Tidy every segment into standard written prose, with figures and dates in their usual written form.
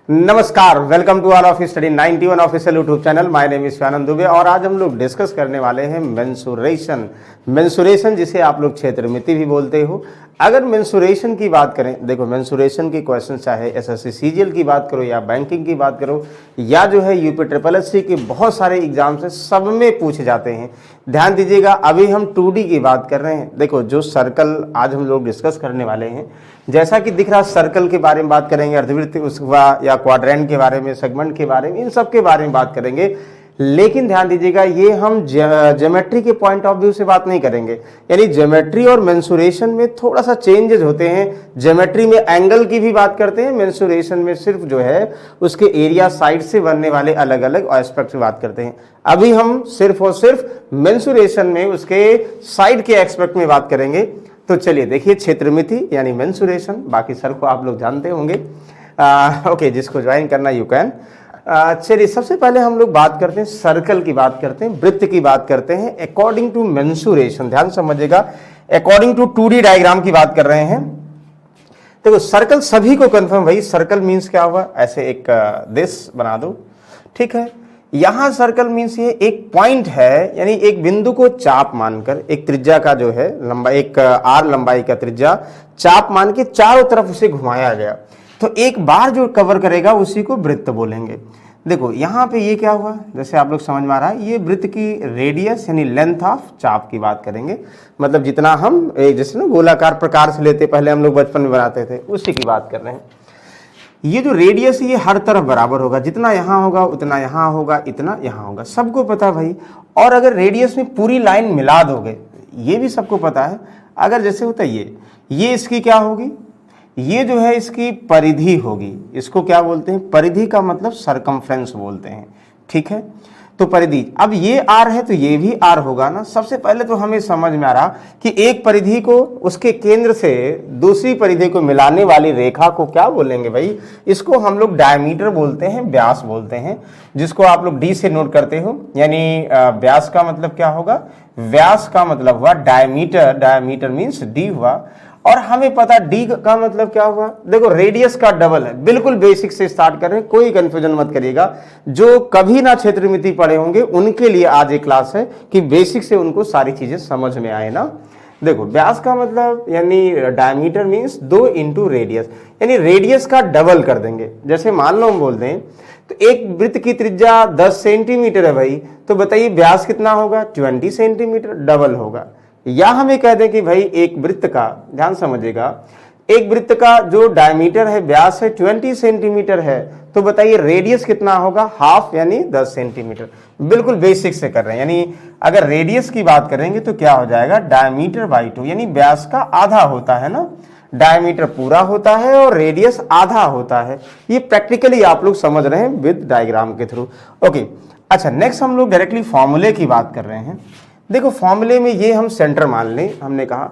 नमस्कार, welcome to all of study 91 official YouTube channel. My name is Anand Dubey और आज हम लोग डिस्कस करने वाले हैं मेंसुरेशन जिसे आप लोग क्षेत्रमिति भी बोलते हो। अगर मेंसुरेशन की बात करें, देखो मेंसुरेशन की क्वेश्चन चाहे एसएससी सीजीएल की बात करो या बैंकिंग की बात करो या जो है यूपी ट्रिपल एससी के बहुत सारे एग्जाम से सब में पूछे जाते हैं। ध्यान दीजिएगा, अभी हम 2D की बात कर रहे हैं। देखो जो सर्कल आज हम लोग डिस्कस करने वाले हैं, जैसा कि दिख रहा सर्कल के बारे में बात करेंगे, अर्धवृत्त या क्वाड्रेंट के बारे में, सेगमेंट के बारे में, इन सब के बारे में बात करेंगे। लेकिन ध्यान दीजिएगा, ये हम ज्योमेट्री के पॉइंट ऑफ व्यू से बात नहीं करेंगे। यानी ज्योमेट्री और मेंसुरेशन में थोड़ा सा चेंजेस होते हैं। ज्योमेट्री में एंगल की भी बात करते हैं, मेंसुरेशन में सिर्फ जो है उसके एरिया साइड से बनने वाले अलग अलग एस्पेक्ट की बात करते हैं। अभी हम सिर्फ और सिर्फ मेंसुरेशन में उसके साइड के एस्पेक्ट में बात करेंगे। तो चलिए देखिए, क्षेत्रमिति यानी मेंसुरेशन, बाकी सर को आप लोग जानते होंगे। ओके, जिसको ज्वाइन करना यू कैन। चलिए सबसे पहले हम लोग बात करते हैं सर्कल की, बात करते हैं वृत्त की, बात करते हैं अकॉर्डिंग टू मेंसुरेशन। ध्यान समझिएगा, अकॉर्डिंग टू 2D डायग्राम की बात कर रहे हैं। देखो सर्कल सभी को कंफर्म, भाई सर्कल मीन्स क्या हुआ, ऐसे एक दिस बना दो, ठीक है। यहां सर्कल मीन्स ये एक पॉइंट है, यानी एक बिंदु को चाप मानकर, एक त्रिज्या का जो है लंबाई, एक आर लंबाई का त्रिज्या चाप मान के चारों तरफ उसे घुमाया गया, तो एक बार जो कवर करेगा उसी को वृत्त बोलेंगे। देखो यहाँ पे ये क्या हुआ, जैसे आप लोग समझ में आ रहा है, ये वृत्त की रेडियस यानी लेंथ ऑफ चाप की बात करेंगे। मतलब जितना हम जैसे ना गोलाकार प्रकार से लेते, पहले हम लोग बचपन में बनाते थे, उसी की बात कर रहे हैं। ये जो रेडियस ये हर तरफ बराबर होगा, जितना यहाँ होगा उतना यहाँ होगा, इतना यहाँ होगा, सबको पता है भाई। और अगर रेडियस में पूरी लाइन मिला दोगे, ये भी सबको पता है। अगर जैसे होता है ये इसकी क्या होगी, ये जो है इसकी परिधि होगी। इसको क्या बोलते हैं, परिधि का मतलब सरकमफ्रेंस बोलते हैं, ठीक है। तो परिधि, अब ये आर है तो ये भी आर होगा ना। सबसे पहले तो हमें समझ में आ रहा कि एक परिधि को उसके केंद्र से दूसरी परिधि को मिलाने वाली रेखा को क्या बोलेंगे भाई, इसको हम लोग डायमीटर बोलते हैं, व्यास बोलते हैं, जिसको आप लोग डी से नोट करते हो। यानी व्यास का मतलब क्या होगा, व्यास का मतलब हुआ डायमीटर, डायमीटर मीन्स डी हुआ। और हमें पता डी का मतलब क्या हुआ, देखो रेडियस का डबल है। बिल्कुल बेसिक से स्टार्ट कर रहे हैं, कोई कंफ्यूजन मत करिएगा। जो कभी ना क्षेत्रमिति पढ़े होंगे उनके लिए आज एक क्लास है कि बेसिक से उनको सारी चीजें समझ में आए ना। देखो व्यास का मतलब यानी डायमीटर मीन्स 2 इंटू रेडियस, यानी रेडियस का डबल कर देंगे। जैसे मान लो हम बोल दें तो एक वृत्त की त्रिज्या 10 सेंटीमीटर है भाई, तो बताइए व्यास कितना होगा, 20 सेंटीमीटर, डबल होगा। या हमें कह दें कि भाई एक वृत्त का, ध्यान समझिएगा, एक वृत्त का जो डायमीटर है, व्यास है 20 सेंटीमीटर है, तो बताइए रेडियस कितना होगा, हाफ यानी 10 सेंटीमीटर। बिल्कुल बेसिक से कर रहे हैं। यानी अगर रेडियस की बात करेंगे तो क्या हो जाएगा, डायमीटर बाई 2, यानी व्यास का आधा होता है ना। डायमीटर पूरा होता है और रेडियस आधा होता है। ये प्रैक्टिकली आप लोग समझ रहे हैं विद डायग्राम के थ्रू। ओके, अच्छा नेक्स्ट हम लोग डायरेक्टली फॉर्मूले की बात कर रहे हैं। देखो फॉर्मूले में ये हम सेंटर मान लें, हमने कहा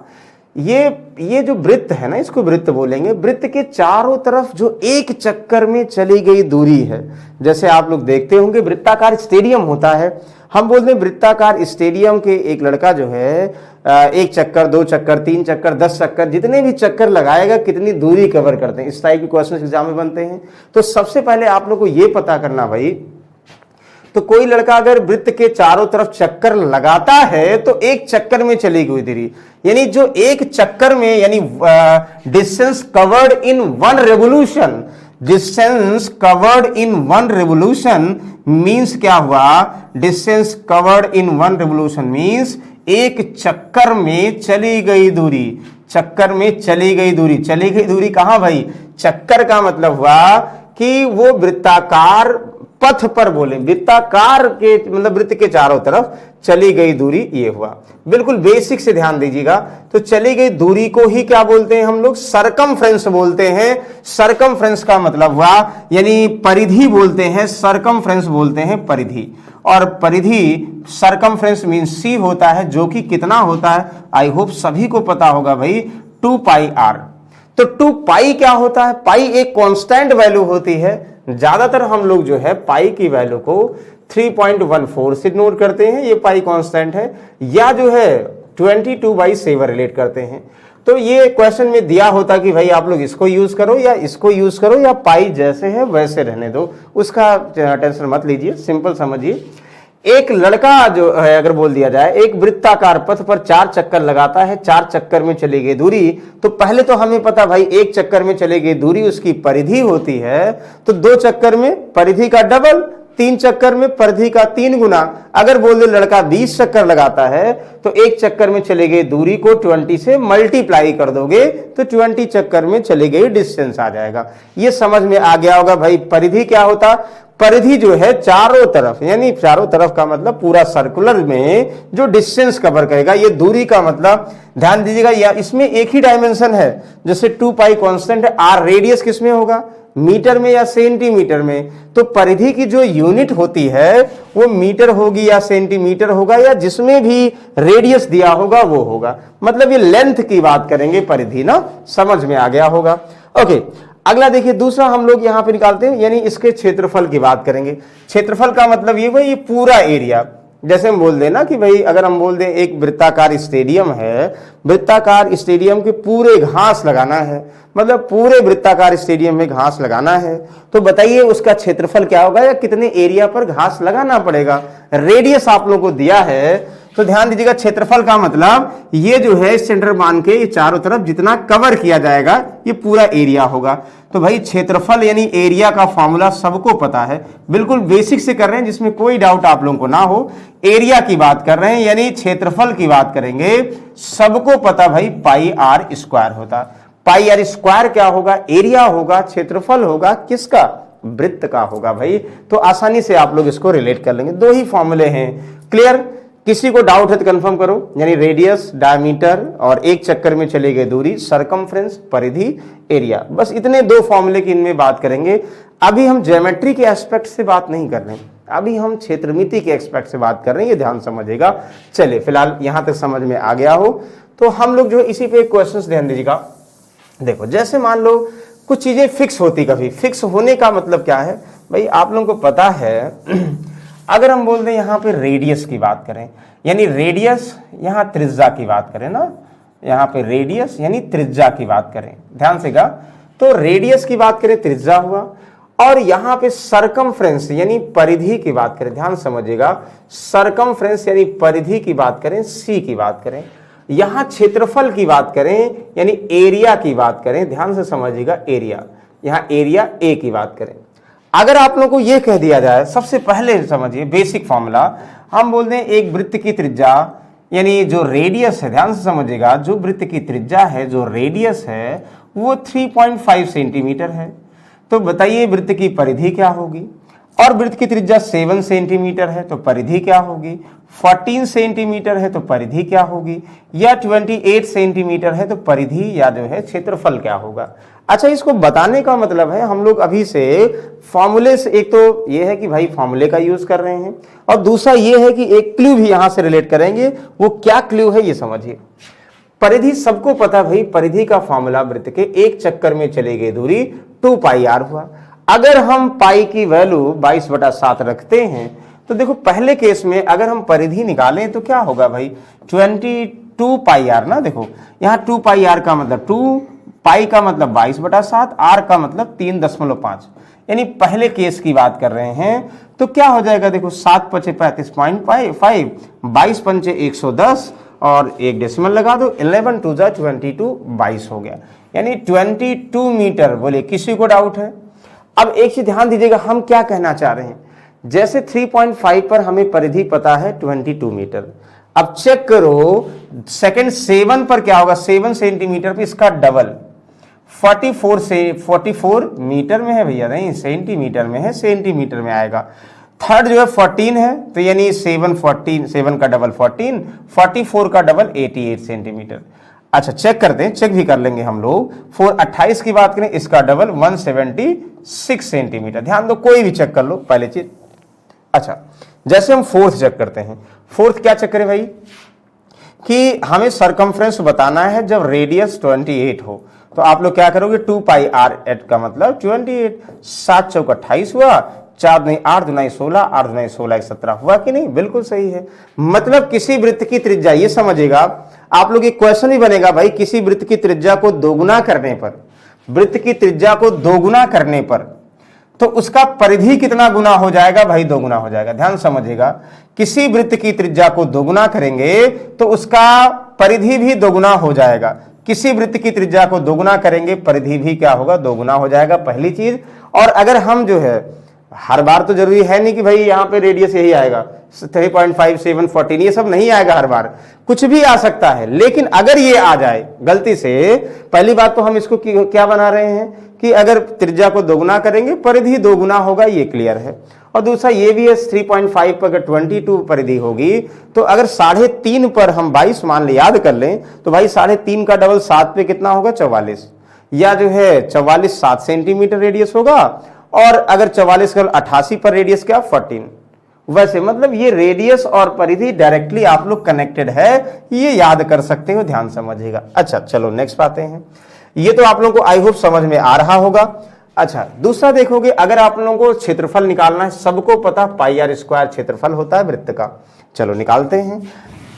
ये जो वृत्त है ना, इसको वृत्त बोलेंगे। वृत्त के चारों तरफ जो एक चक्कर में चली गई दूरी है, जैसे आप लोग देखते होंगे वृत्ताकार स्टेडियम होता है, हम बोलते हैं वृत्ताकार स्टेडियम के एक लड़का जो है 1 चक्कर, 2 चक्कर, 3 चक्कर, 10 चक्कर, जितने भी चक्कर लगाएगा कितनी दूरी कवर करते हैं। इस टाइप के क्वेश्चन एग्जाम में बनते हैं। तो सबसे पहले आप लोग को ये पता करना भाई, तो कोई लड़का अगर वृत्त के चारों तरफ चक्कर लगाता है तो एक चक्कर में चली गई दूरी, यानी जो एक चक्कर में, यानी distance covered in 1 revolution, distance covered in 1 revolution means क्या हुआ, distance covered in 1 revolution means एक चक्कर में चली गई दूरी। चक्कर में चली गई दूरी, चली गई दूरी कहां भाई, चक्कर का मतलब हुआ कि वो वृत्ताकार पथ पर बोले, वृत्ताकार के मतलब वृत्त के चारों तरफ चली गई दूरी, ये हुआ। बिल्कुल बेसिक से ध्यान दीजिएगा। तो चली गई दूरी को ही क्या बोलते हैं हम लोग, सरकमफ्रेंस बोलते हैं। सरकमफ्रेंस का मतलब हुआ, यानी परिधि बोलते हैं, सरकमफ्रेंस बोलते हैं परिधि। और परिधि सरकमफ्रेंस मींस सी होता है, जो कि कितना होता है, आई होप सभी को पता होगा भाई, 2 पाई आर। तो 2 पाई क्या होता है, पाई एक कांस्टेंट वैल्यू होती है। ज्यादातर हम लोग जो है पाई की वैल्यू को 3.14 से नोट करते हैं, ये पाई कांस्टेंट है, या जो है 22/7 रिलेट करते हैं। तो ये क्वेश्चन में दिया होता कि भाई आप लोग इसको यूज करो या इसको यूज करो या पाई जैसे है वैसे रहने दो, उसका टेंशन मत लीजिए, सिंपल समझिए। एक लड़का जो है अगर बोल दिया जाए एक वृत्ताकार पथ पर 4 चक्कर लगाता है, 4 चक्कर में चली गई दूरी, तो पहले तो हमें पता भाई 1 चक्कर में चली गई दूरी उसकी परिधि होती है, तो 2 चक्कर में परिधि का डबल, 3 चक्कर में परिधि का 3 गुना। अगर बोल दे लड़का 20 चक्कर लगाता है तो 1 चक्कर में चले गए दूरी को 20 से मल्टीप्लाई कर दोगे तो 20 चक्कर में चले गई डिस्टेंस आ जाएगा। ये समझ में आ गया होगा भाई परिधि क्या होता। परिधि जो है चारों तरफ, यानी चारों तरफ का मतलब पूरा सर्कुलर में जो डिस्टेंस कवर करेगा, ये दूरी का मतलब ध्यान दीजिएगा। या इसमें एक ही डायमेंशन है, जैसे 2 पाई कांस्टेंट है, आर रेडियस किसमें होगा, मीटर में या सेंटीमीटर में। तो परिधि की जो यूनिट होती है वो मीटर होगी या सेंटीमीटर होगा, या जिसमें भी रेडियस दिया होगा वो होगा। मतलब ये लेंथ की बात करेंगे परिधि ना, समझ में आ गया होगा। ओके, अगला देखिए दूसरा हम लोग यहां पे निकालते हैं, यानी इसके क्षेत्रफल की बात करेंगे। क्षेत्रफल का मतलब ये भाई ये पूरा एरिया, जैसे हम बोल दें ना कि भाई अगर हम बोल दें एक वृत्ताकार स्टेडियम है, वृत्ताकार स्टेडियम के पूरे घास लगाना है, मतलब पूरे वृत्ताकार स्टेडियम में घास लगाना है, तो बताइए उसका क्षेत्रफल क्या होगा या कितने एरिया पर घास लगाना पड़ेगा। रेडियस आप लोगों को दिया है तो ध्यान दीजिएगा, क्षेत्रफल का मतलब ये जो है सेंटर मान के ये चारों तरफ जितना कवर किया जाएगा ये पूरा एरिया होगा। तो भाई क्षेत्रफल यानी एरिया का फॉर्मूला सबको पता है, बिल्कुल बेसिक से कर रहे हैं जिसमें कोई डाउट आप लोगों को ना हो। एरिया की बात कर रहे हैं यानी क्षेत्रफल की बात करेंगे, सबको पता भाई पाई आर स्क्वायर होता। पाई आर स्क्वायर क्या होगा, एरिया होगा, क्षेत्रफल होगा किसका, वृत्त का होगा भाई। तो आसानी से आप लोग इसको रिलेट कर लेंगे, 2 ही फॉर्मूले हैं। क्लियर, किसी को डाउट है तो कंफर्म करो, यानी रेडियस, डायमीटर और 1 चक्कर में चली गई दूरी, सरकमफ्रेंस, परिधि, एरिया, बस इतने 2 फॉर्मूले की इनमें बात करेंगे। अभी हम ज्योमेट्री के एस्पेक्ट से बात नहीं कर रहे हैं, अभी हम क्षेत्रमिति के एस्पेक्ट से बात कर रहे हैं, ये ध्यान समझिएगा। चलिए फिलहाल यहां तक समझ में आ गया हो तो हम लोग जो इसी पे क्वेश्चन ध्यान दीजिएगा। देखो जैसे मान लो कुछ चीजें फिक्स होती, कभी फिक्स होने का मतलब क्या है भाई, आप लोगों को पता है। अगर हम बोल दें यहाँ पे रेडियस की बात करें, यानी रेडियस, यहाँ त्रिज्या की बात करें ना, यहाँ पे रेडियस यानी त्रिज्या की बात करें, ध्यान से गा, तो रेडियस की बात करें त्रिज्या हुआ, और यहाँ पे सरकमफ्रेंस यानी परिधि की बात करें, ध्यान समझिएगा, सरकमफ्रेंस यानी परिधि की बात करें, सी की बात करें। यहाँ क्षेत्रफल की बात करें यानी एरिया की बात करें, ध्यान से समझिएगा, एरिया, यहाँ एरिया ए की बात करें। अगर आप लोगों को यह कह दिया जाए, सबसे पहले समझिए बेसिक फॉर्मूला, हम बोल दें एक वृत्त की त्रिज्या यानी जो रेडियस है, ध्यान से समझिएगा, जो वृत्त की त्रिज्या है, जो रेडियस है वो 3.5 सेंटीमीटर है। तो बताइए वृत्त की परिधि क्या होगी, और वृत्त की त्रिज्या 7 सेंटीमीटर है तो परिधि क्या होगी, 14 सेंटीमीटर है तो परिधि क्या होगी, या 28 सेंटीमीटर है तो परिधि या जो है क्षेत्रफल क्या होगा। अच्छा, इसको बताने का मतलब है हम लोग अभी से फॉर्मूले से, एक तो ये है कि भाई फॉर्मूले का यूज कर रहे हैं, और दूसरा ये है कि एक क्लू भी यहां से रिलेट करेंगे। वो क्या क्लू है ये समझिए। परिधि सबको पता भाई, परिधि का फॉर्मूला वृत्त के 1 चक्कर में चली गई दूरी 2 पाई आर हुआ। अगर हम पाई की वैल्यू 22/7 रखते हैं तो देखो पहले केस में अगर हम परिधि निकालें तो क्या होगा भाई, 22 पाई आर ना, देखो यहाँ 2 पाई आर का मतलब 2 पाई का मतलब 22/7, आर का मतलब 3.5, यानी पहले केस की बात कर रहे हैं। तो क्या हो जाएगा, देखो 7 × 5 = 35.5, 22 × 5 = 110 और 1 डेसिमल लगा दो, 11 × 2 = 22, 22 हो गया, यानी 22 मीटर। बोले किसी को डाउट है। अब एक चीज ध्यान दीजिएगा, हम क्या कहना चाह रहे हैं, जैसे 3.5 पर हमें परिधि पता है 22 मीटर, अब चेक करो सेकंड 7 पर क्या होगा, 7 सेंटीमीटर पे इसका डबल 44 मीटर में है भैया, नहीं सेंटीमीटर में है, सेंटीमीटर में आएगा। थर्ड जो है 14 है तो यानी 7 का डबल 14, 44 का डबल 88 सेंटीमीटर। अच्छा चेक करते हैं, चेक भी कर लेंगे हम लोग। 28 की बात करें, इसका डबल 176 सेंटीमीटर। ध्यान दो, कोई भी चेक कर लो पहले चीज। अच्छा जैसे हम 4th चेक करते हैं, 4th क्या चेक करें भाई, कि हमें सरकमफ्रेंस बताना है जब रेडियस 28 हो, तो आप लोग क्या करोगे, 2 पाई आर एट का मतलब 28, 7 × 4 = 28 हुआ, 4 दूनी 8, 2 16, 8 दूनी 16, 17 हुआ कि नहीं? बिल्कुल सही है। मतलब किसी वृत्त की त्रिज्या, ये समझिएगा आप लोग, एक क्वेश्चन ही बनेगा भाई, किसी वृत्त की त्रिज्या को दोगुना करने पर, वृत्त की त्रिज्या को दोगुना करने पर तो उसका परिधि कितना गुना हो जाएगा? भाई दोगुना हो जाएगा। ध्यान समझिएगा, किसी वृत्त की त्रिज्या को दोगुना करेंगे तो उसका परिधि भी दोगुना हो जाएगा। किसी वृत्त की त्रिज्या को दोगुना करेंगे, परिधि भी क्या होगा? दोगुना हो जाएगा, पहली चीज। और अगर हम जो है, हर बार तो जरूरी है नहीं कि भाई यहाँ पे रेडियस यही आएगा 3.5, 7, 14, ये सब नहीं आएगा हर बार, कुछ भी आ सकता है। लेकिन अगर ये आ जाए गलती से, पहली बात तो हम इसको क्या बना रहे हैं कि अगर त्रिज्या को दोगुना करेंगे परिधि दोगुना होगा, ये क्लियर है। और दूसरा ये भी है 3.5 पर अगर 22 परिधि होगी तो अगर 3.5 पर हम 22 मान ले, याद कर लें, तो भाई 3.5 का डबल 7 पे कितना होगा? 44, या जो है 44 7 सेंटीमीटर रेडियस होगा। और अगर 44 का 88 पर रेडियस क्या? 14। वैसे मतलब ये रेडियस और परिधि डायरेक्टली आप लोग कनेक्टेड है, ये याद कर सकते हो, ध्यान समझिएगा। अच्छा चलो नेक्स्ट आते हैं। ये तो आप लोगों को आई होप समझ में आ रहा होगा। अच्छा दूसरा देखोगे, अगर आप लोगों को क्षेत्रफल निकालना है, सबको पता पाई आर स्क्वायर क्षेत्रफल होता है वृत्त का। चलो निकालते हैं।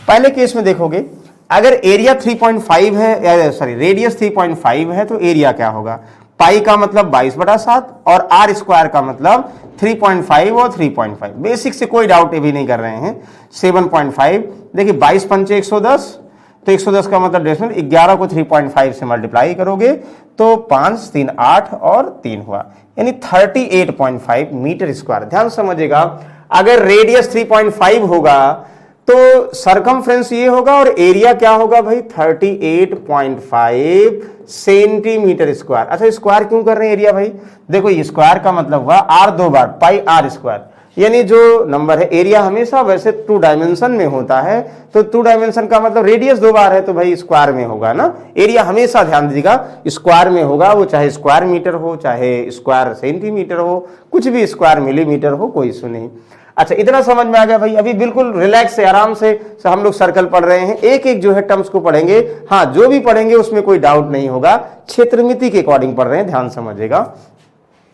पहले केस में देखोगे, अगर एरिया 3.5 है, सॉरी रेडियस 3.5 है तो एरिया क्या होगा? पाई का मतलब 22/7 और आर स्क्वायर का मतलब 3.5 और 3.5। बेसिक से कोई डाउट भी नहीं कर रहे हैं। 7.5 देखिए, 22 पंचे 110, तो 110 का मतलब डेसिमल 11 को 3.5 से मल्टीप्लाई करोगे तो 5, 3, 8 और 3 हुआ, यानी 38.5 मीटर स्क्वायर। ध्यान समझिएगा, अगर रेडियस 3.5 होगा तो सरकमफ्रेंस ये होगा और एरिया क्या होगा भाई? 38.5 सेंटीमीटर स्क्वायर। अच्छा स्क्वायर क्यों कर रहे हैं एरिया भाई? देखो ये स्क्वायर का मतलब हुआ आर 2 बार पाई आर स्क्वायर, यानी जो नंबर है, एरिया हमेशा वैसे 2 डायमेंशन में होता है, तो 2 डायमेंशन का मतलब रेडियस 2 बार है तो भाई स्क्वायर में होगा ना। एरिया हमेशा ध्यान दीजिएगा स्क्वायर में होगा, वो चाहे स्क्वायर मीटर हो, चाहे स्क्वायर सेंटीमीटर हो, कुछ भी स्क्वायर मिलीमीटर हो, कोई इशू नहीं। अच्छा इतना समझ में आ गया भाई? अभी बिल्कुल रिलैक्स से आराम से हम लोग सर्कल पढ़ रहे हैं, एक एक जो है टर्म्स को पढ़ेंगे। हाँ जो भी पढ़ेंगे उसमें कोई डाउट नहीं होगा, क्षेत्रमिति के अकॉर्डिंग पढ़ रहे हैं, ध्यान समझिएगा।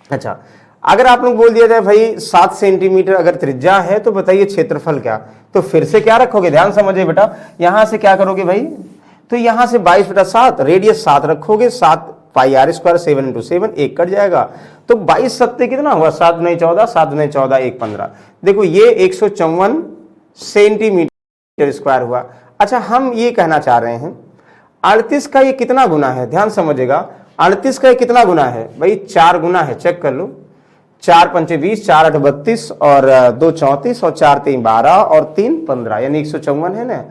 अच्छा अगर आप लोग बोल दिया जाए भाई 7 सेंटीमीटर अगर त्रिज्या है तो बताइए क्षेत्रफल क्या? तो फिर से क्या रखोगे? ध्यान समझिए बेटा, यहां से क्या करोगे भाई? तो यहां से 22/7 रेडियस 7 रखोगे, 7 पाई आर स्क्वायर 7 × 7 1 कट जाएगा, तो 22 सत्ते कितना हुआ? 7 × 14, 7 × 14 1 15। देखो ये 154 सेंटीमीटर स्क्वायर हुआ। अच्छा हम ये कहना चाह रहे हैं 38 का ये कितना गुना है? ध्यान समझिएगा, 38 का ये कितना गुना है भाई? 4 गुना है, चेक कर लो। 4 पंचे 20, 4 8 32 और 2 34 और 4 3 12 और 3 15, यानी 154 है ना।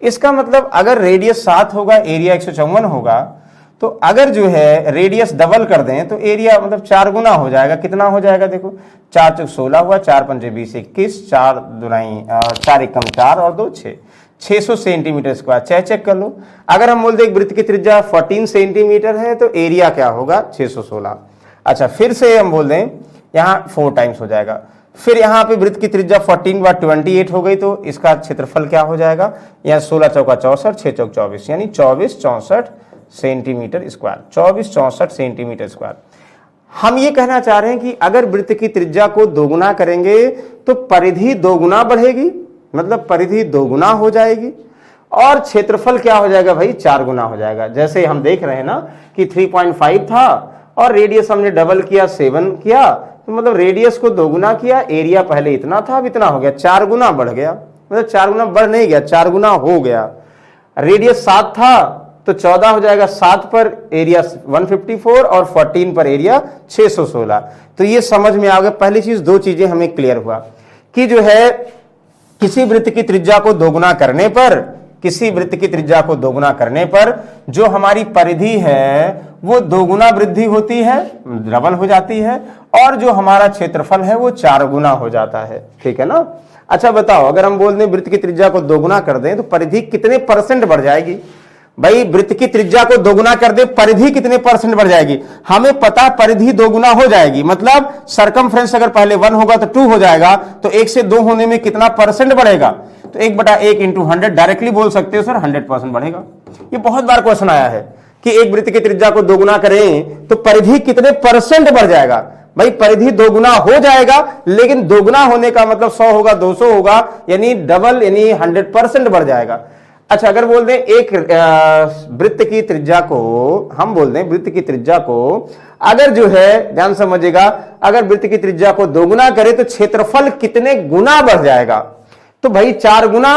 इसका मतलब अगर रेडियस 7 होगा, एरिया 154 होगा, तो अगर जो है रेडियस डबल कर दें तो एरिया मतलब 4 गुना हो जाएगा। कितना हो जाएगा? देखो 4 × 16 हुआ, 4 पंचे 20 21, 4 दूनी 4 एकम 4 और 2 6, 600 सेंटीमीटर स्क्वायर। चेक कर लो। अगर हम बोल दें वृत्त की त्रिज्या 14 सेंटीमीटर है तो एरिया क्या होगा? 616। अच्छा फिर से हम बोल दें यहाँ 4 टाइम्स हो जाएगा, फिर यहाँ पे वृत्त की त्रिज्या 14 × 28 हो गई तो इसका क्षेत्रफल क्या हो जाएगा? यहाँ 16 चौका 64, 6 चौक 24, यानी 24 64 सेंटीमीटर स्क्वायर। 24 64 centimetre square. हम ये कहना चाह रहे हैं कि अगर वृत्त की त्रिज्या को दोगुना करेंगे तो परिधि दोगुना बढ़ेगी, मतलब परिधि दोगुना हो जाएगी, और क्षेत्रफल क्या हो जाएगा भाई? 4 गुना हो जाएगा। जैसे हम देख रहे हैं ना कि 3.5 था और रेडियस हमने डबल किया 7 किया, तो मतलब रेडियस को दोगुना किया, एरिया पहले इतना था अब इतना हो गया, 4 गुना बढ़ गया। मतलब 4 गुना बढ़ नहीं गया, 4 गुना हो गया। रेडियस 7 था तो 14 हो जाएगा, 7 पर एरिया 154 और 14 पर एरिया 616। तो ये समझ में आ गया। पहली चीज, 2 चीजें हमें क्लियर हुआ कि जो है किसी वृत्त की त्रिज्या को दोगुना करने पर, किसी वृत्त की त्रिज्या को दोगुना करने पर जो हमारी परिधि है वो दोगुना वृद्धि होती है, डबल हो जाती है, और जो हमारा क्षेत्रफल है वो 4 गुना हो जाता है। ठीक है ना? अच्छा बताओ, अगर हम बोल दें वृत्त की त्रिज्या को दोगुना कर दें तो परिधि कितने % बढ़ जाएगी? भाई वृत्त की त्रिज्या को दोगुना कर दे, परिधि कितने % बढ़ जाएगी? हमें पता परिधि दोगुना हो जाएगी, मतलब सरकमफ्रेंस अगर पहले 1 होगा तो 2 हो जाएगा, तो 1 से 2 होने में कितना % बढ़ेगा? तो 1/1 × 100 डायरेक्टली बोल सकते हो सर 100% बढ़ेगा। ये बहुत बार क्वेश्चन आया है कि एक वृत्त की त्रिज्या को दोगुना करें तो परिधि कितने % बढ़ जाएगा? भाई परिधि दोगुना हो जाएगा, लेकिन दोगुना होने का मतलब 100 होगा, 200 होगा, यानी डबल, यानी 100% बढ़ जाएगा। अच्छा, अगर बोल दें एक वृत्त की त्रिज्या को, हम बोल दें वृत्त की त्रिज्या को अगर जो है, ध्यान समझिएगा, अगर वृत्त की त्रिज्या को दोगुना करें तो क्षेत्रफल कितने गुना बढ़ जाएगा? तो भाई 4 गुना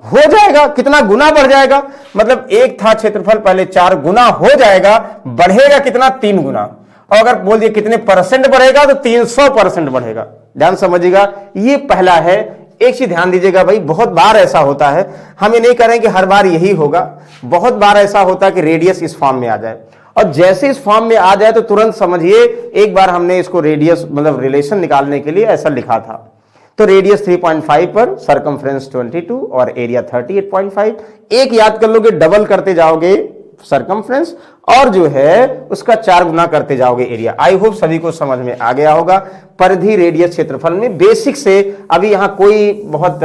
हो जाएगा। कितना गुना बढ़ जाएगा? मतलब एक था क्षेत्रफल, पहले 4 गुना हो जाएगा, बढ़ेगा कितना? 3 गुना। और अगर बोल दिए कितने परसेंट बढ़ेगा, तो 300% बढ़ेगा। ध्यान समझिएगा, ये पहला है। एक चीज ध्यान दीजिएगा भाई, बहुत बार ऐसा होता है, हम ये नहीं कह रहे हैं कि हर बार यही होगा, बहुत बार ऐसा होता है कि रेडियस इस फॉर्म में आ जाए, और जैसे इस फॉर्म में आ जाए तो तुरंत समझिए, एक बार हमने इसको रेडियस मतलब रिलेशन निकालने के लिए ऐसा लिखा था। तो रेडियस 3.5 पर, सरकमफ्रेंस 22 और एरिया 38.5। एक याद कर लोगे, डबल करते जाओगे सरकमफ्रेंस, और जो है उसका 4 गुना करते जाओगे एरिया। आई होप सभी को समझ में आ गया होगा। परिधि, रेडियस, क्षेत्रफल में बेसिक से अभी यहां कोई बहुत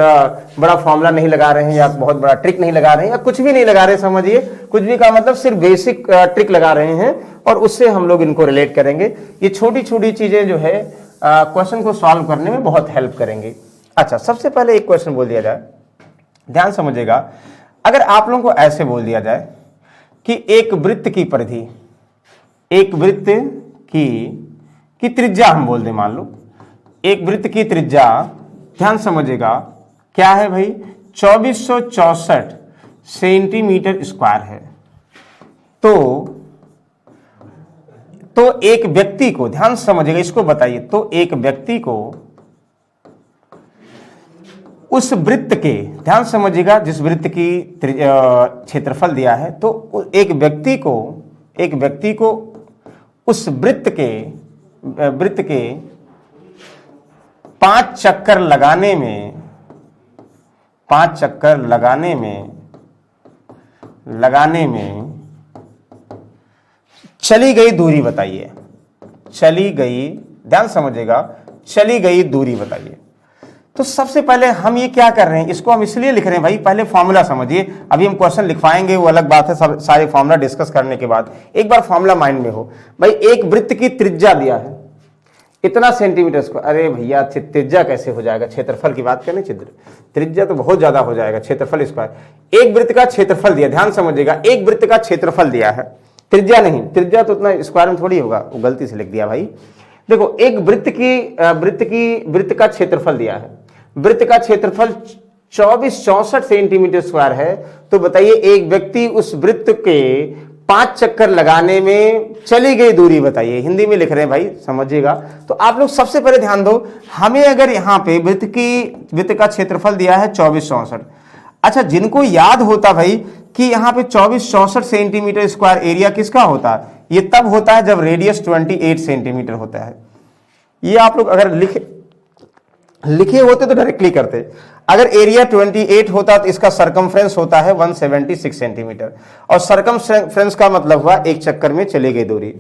बड़ा फॉर्मूला नहीं लगा रहे हैं, या बहुत बड़ा ट्रिक नहीं लगा रहे हैं, या कुछ भी नहीं लगा रहे, समझिए। कुछ भी का मतलब सिर्फ बेसिक ट्रिक लगा रहे हैं, और उससे हम लोग इनको रिलेट करेंगे। ये छोटी छोटी चीजें जो है क्वेश्चन को सॉल्व करने में बहुत हेल्प करेंगे। अच्छा, सबसे पहले एक क्वेश्चन बोल दिया जाए, ध्यान समझिएगा। अगर आप लोगों को ऐसे बोल दिया जाए कि एक वृत्त की परिधि, एक वृत्त की त्रिज्या हम बोल दें, मान लो एक वृत्त की त्रिज्या, ध्यान समझिएगा, क्या है भाई? 2464 सेंटीमीटर स्क्वायर है। तो एक व्यक्ति को, ध्यान समझिएगा, इसको बताइए, तो एक व्यक्ति को उस वृत्त के, ध्यान समझिएगा, जिस वृत्त की क्षेत्रफल दिया है, तो एक व्यक्ति को उस वृत्त के 5 चक्कर लगाने में चली गई दूरी बताइए। चली गई, ध्यान समझिएगा, चली गई दूरी बताइए। तो सबसे पहले हम ये क्या कर रहे हैं, इसको हम इसलिए लिख रहे हैं भाई, पहले फॉर्मूला समझिए। अभी हम क्वेश्चन लिखवाएंगे, वो अलग बात है, सब सारे फॉर्मूला डिस्कस करने के बाद एक बार फॉर्मूला माइंड में हो। भाई एक वृत्त की त्रिज्या दिया है इतना सेंटीमीटर स्क्वायर। अरे भैया त्रिज्या कैसे हो जाएगा? क्षेत्रफल की बात करें, त्रिज्या तो बहुत ज्यादा हो जाएगा, क्षेत्रफल स्क्वायर। एक वृत्त का क्षेत्रफल दिया, ध्यान समझिएगा, एक वृत्त का क्षेत्रफल दिया है, त्रिज्या नहीं। त्रिज्या तो उतना स्क्वायर में थोड़ी होगा, वो गलती से लिख दिया भाई। देखो, एक वृत्त का क्षेत्रफल दिया है, वृत्त का क्षेत्रफल 2464 सेंटीमीटर स्क्वायर है। तो बताइए एक व्यक्ति उस वृत्त के 5 चक्कर लगाने में चली गई दूरी बताइए। हिंदी में लिख रहे हैं भाई, समझिएगा। तो आप लोग सबसे पहले ध्यान दो, हमें अगर यहां पे वृत्त का क्षेत्रफल दिया है 2464। अच्छा, जिनको याद होता भाई कि यहां पे 2464 सेंटीमीटर स्क्वायर एरिया किसका होता है, ये तब होता है जब रेडियस 28 सेंटीमीटर होता है। ये आप लोग अगर लिखे होते तो डायरेक्टली करते। अगर एरिया 28 होता तो इसका सरकमफ्रेंस होता है 176 सेंटीमीटर, और सरकमफ्रेंस का मतलब हुआ एक चक्कर में चली गई दूरी।